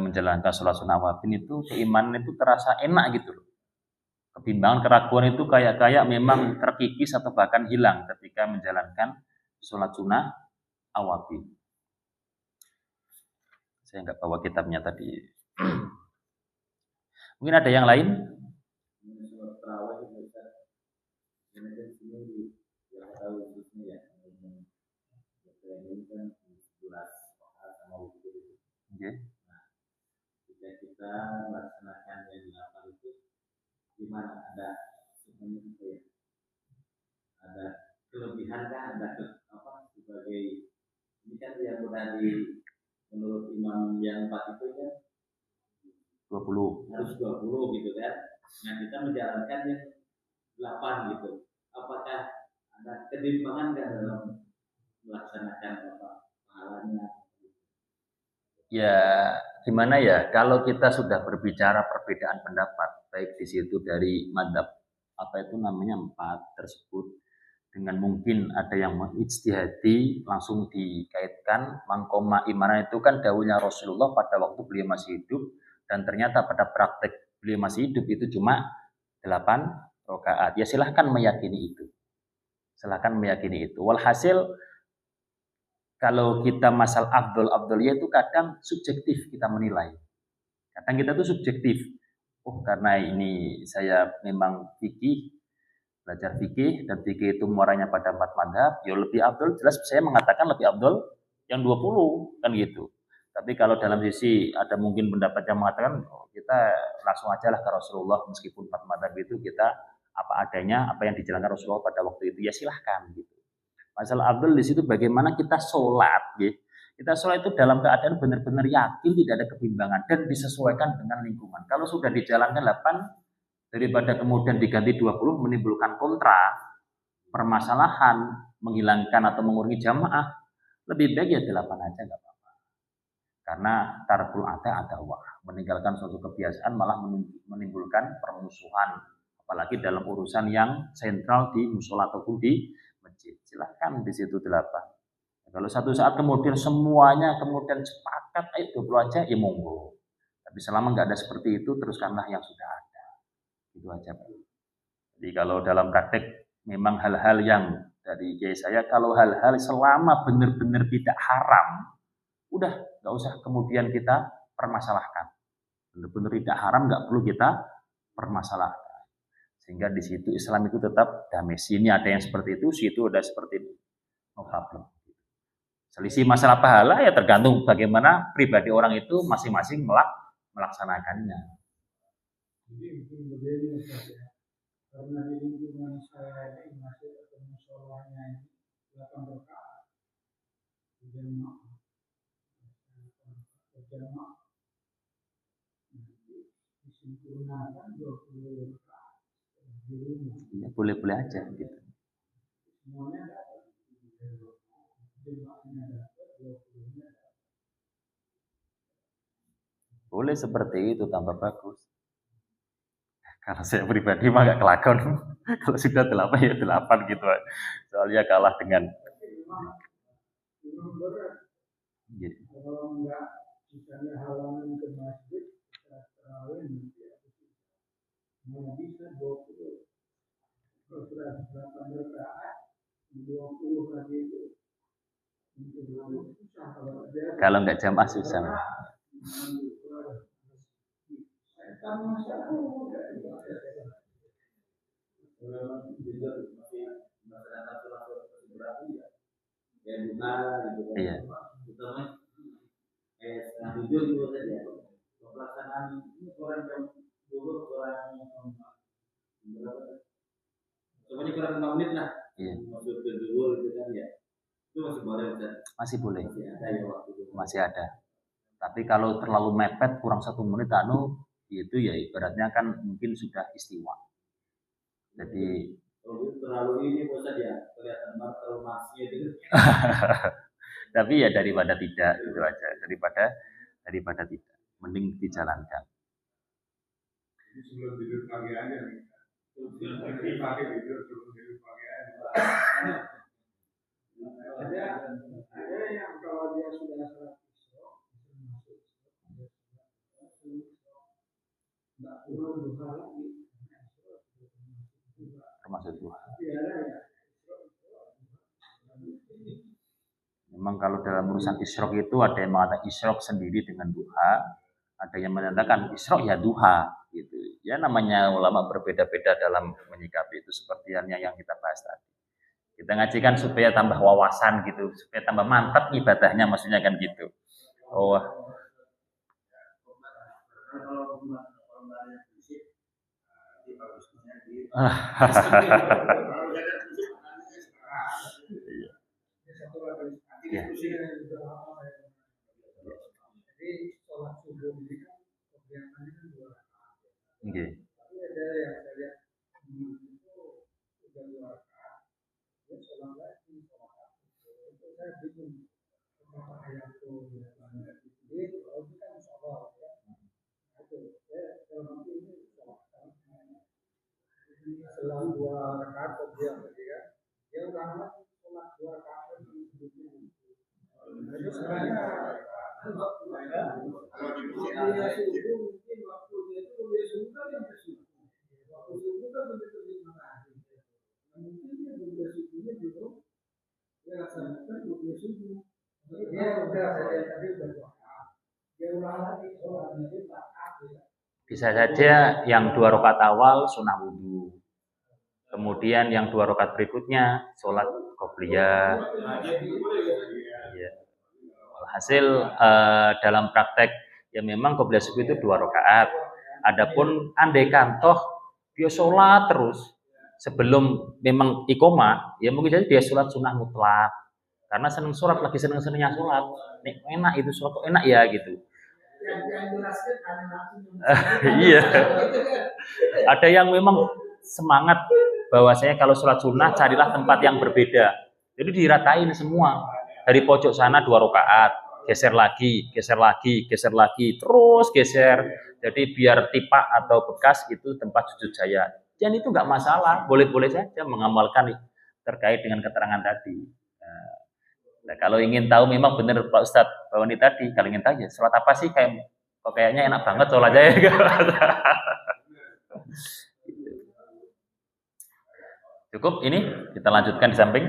menjalankan sholat sunnah awabin itu keimanan itu terasa enak gitu loh. Kebimbangan, keraguan itu kayak memang terkikis atau bahkan hilang ketika menjalankan sholat sunnah awabin. Saya nggak bawa kitabnya tadi. Mungkin ada yang lain? Okay. Jika kita melaksanakan yang dilakukan itu, gimana ada kelebihan kan, ada apa sebagai ini kan yang udah menurut imam yang 4 itu kan 20 harus 20 gitu kan. Nah kita menjalankan yang 8 gitu. Apakah ada ketimpangan kan dalam melaksanakan pahalanya? Ya gimana ya, kalau kita sudah berbicara perbedaan pendapat, baik di situ dari madzhab apa itu namanya 4 tersebut, dengan mungkin ada yang mengijtihadi langsung dikaitkan mangkoma imanan itu kan dawuhnya Rasulullah pada waktu beliau masih hidup, dan ternyata pada praktek beliau masih hidup itu cuma 8 rakaat. Ya silahkan meyakini itu. Silahkan meyakini itu. Walhasil kalau kita masalah afdol-afdolnya itu kadang subjektif kita menilai. Kadang kita tuh subjektif. Oh karena ini saya memang belajar fikih, dan fikih itu muaranya pada 4 madhab, ya lebih afdol, jelas saya mengatakan lebih afdol yang 20, kan gitu. Tapi kalau dalam sisi ada mungkin pendapat yang mengatakan, oh, kita langsung aja lah ke Rasulullah, meskipun 4 madhab itu kita apa adanya, apa yang dijalankan Rasulullah pada waktu itu, ya silahkan gitu. Masalah afdal di situ bagaimana kita sholat, gitu. Kita sholat itu dalam keadaan benar-benar yakin, tidak ada kebimbangan, dan disesuaikan dengan lingkungan. Kalau sudah dijalankan 8, daripada kemudian diganti 20 menimbulkan kontra, permasalahan, menghilangkan atau mengurangi jamaah, lebih baik ya 8 aja nggak apa-apa. Karena tarkul adawah, meninggalkan suatu kebiasaan malah menimbulkan permusuhan, apalagi dalam urusan yang sentral di musola ataupun di masjid. Silahkan di situ 8. Kalau satu saat kemudian semuanya kemudian sepakat ayo 20 aja, ya monggo. Tapi selama nggak ada seperti itu, teruskanlah yang sudah ada. Itu aja Pak. Jadi kalau dalam praktek memang hal-hal yang dari kiai saya, kalau hal-hal selama benar-benar tidak haram, udah nggak usah kemudian kita permasalahkan. Benar-benar tidak haram nggak perlu kita permasalahkan. Sehingga di situ Islam itu tetap damai. Sini ada yang seperti itu, situ ada seperti itu. No problem. Selisih masalah pahala ya tergantung bagaimana pribadi orang itu masing-masing melaksanakannya. Jadi begini saja, karena di lingkungan saya ini masih atau musolahnya 8 rakaat berjamaah, disempurnakan 20 rakaat di rumah. Ya, boleh-boleh aja gitu. Semuanya dapat, jemaahnya dapat, 20-nya dapat. Boleh seperti itu, tambah bagus. Karena saya pribadi mah gak kelakon. Kalau sudah 8 ya 8 gitu. Soalnya kalah dengan memang berat. Gitu. Kalau enggak misalnya halaman ke masjid terawih nanti mana bisa 20 kalau sudah 8 rakaat 20 lagi itu susah kalau nggak jamaah susah. Iya. Pelaksanaan ini orang jam dulu orang semuanya kurang 5 menit lah. Iya. Masuk ke dulu itu kan ya. Itu masih boleh Ustaz. Masih boleh. Masih ada ya waktu itu. Masih ada. Tapi kalau terlalu mepet kurang 1 menit itu ya ibaratnya kan mungkin sudah istiwa. Jadi kalau terlalu ini Ustaz ya kelihatan banget kalau masih itu. Tapi ya daripada tidak gitu aja. Daripada tidak. Mending dijalankan. Sebelum tidur pagi aja nih. Sebelum pagi tidur pagi aja. Ada yang kalau dia sudah salat isya nggak perlu duha lagi. Termasuk duha. Memang kalau dalam urusan isyrok itu ada yang mengatakan isyrok sendiri dengan duha, ada yang menyatakan isyrok ya duha gitu. Ya namanya ulama berbeda-beda dalam menyikapi itu seperti yang kita bahas tadi. Kita ngajikan supaya tambah wawasan gitu, supaya tambah mantap ibadahnya maksudnya kan gitu. Oh. Ya. Jadi sholat subuh ini kan kegiatannya kan 2 rakaat. Okay. Tapi ada yang saya lihat itu udah 2 rakaat. Dia sholat lagi sholat. Itu saya bingung apakah ayat itu jadi kalau itu kan sholat ya. Itu dalam ini sholat. Selang 2 rakaat kemudian ya. Dia udah sholat 2 rakaat itu sebenarnya kalau dia subuh mungkin waktunya itu dia subuh kan yang subuh. Waktu subuh kan betul-betul matahari. Mungkin dia sudah subuhnya belum dia laksanakan dia subuh. Dia udah saya tadi udah doa. Dia ulang lagi sholatnya itu rakaat. Bisa saja yang 2 rakaat awal sunah wudu. Kemudian yang 2 rakaat berikutnya sholat qobliyah. Ya. Hasil dalam praktek ya memang qobliyah subuh itu 2 rakaat. Adapun andai kantoh dia sholat terus sebelum memang iqomah, ya mungkin saja dia sholat sunnah mutlak. Karena seneng sholat, lagi seneng-senengnya sholat. Enak itu sholat kok enak ya gitu. Iya. Ada yang memang semangat bahwasanya kalau sholat sunnah carilah tempat yang berbeda. Jadi diratain semua. Dari pojok sana 2 rakaat, geser lagi, terus geser. Jadi biar tipak atau bekas itu tempat sujud saya. Dan itu nggak masalah, boleh-boleh saja mengamalkan terkait dengan keterangan tadi. Nah, kalau ingin tahu memang benar Pak Ustadz bahwa ini tadi, kalau ingin tahu ya sholat apa sih kayaknya enak banget sholat aja ya. Cukup ini, kita lanjutkan di samping.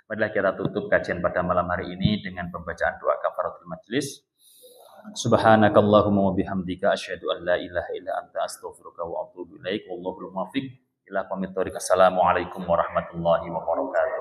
Marilah kita tutup kajian pada malam hari ini dengan pembacaan doa kafaratul majlis. Subhanakallahumma wa bihamdika asyhadu an la ilaha illa anta astaghfiruka wa atubu ilaik. Wallahul muwaffiq ila aqwamit thoriq. Assalamualaikum warahmatullahi wabarakatuh.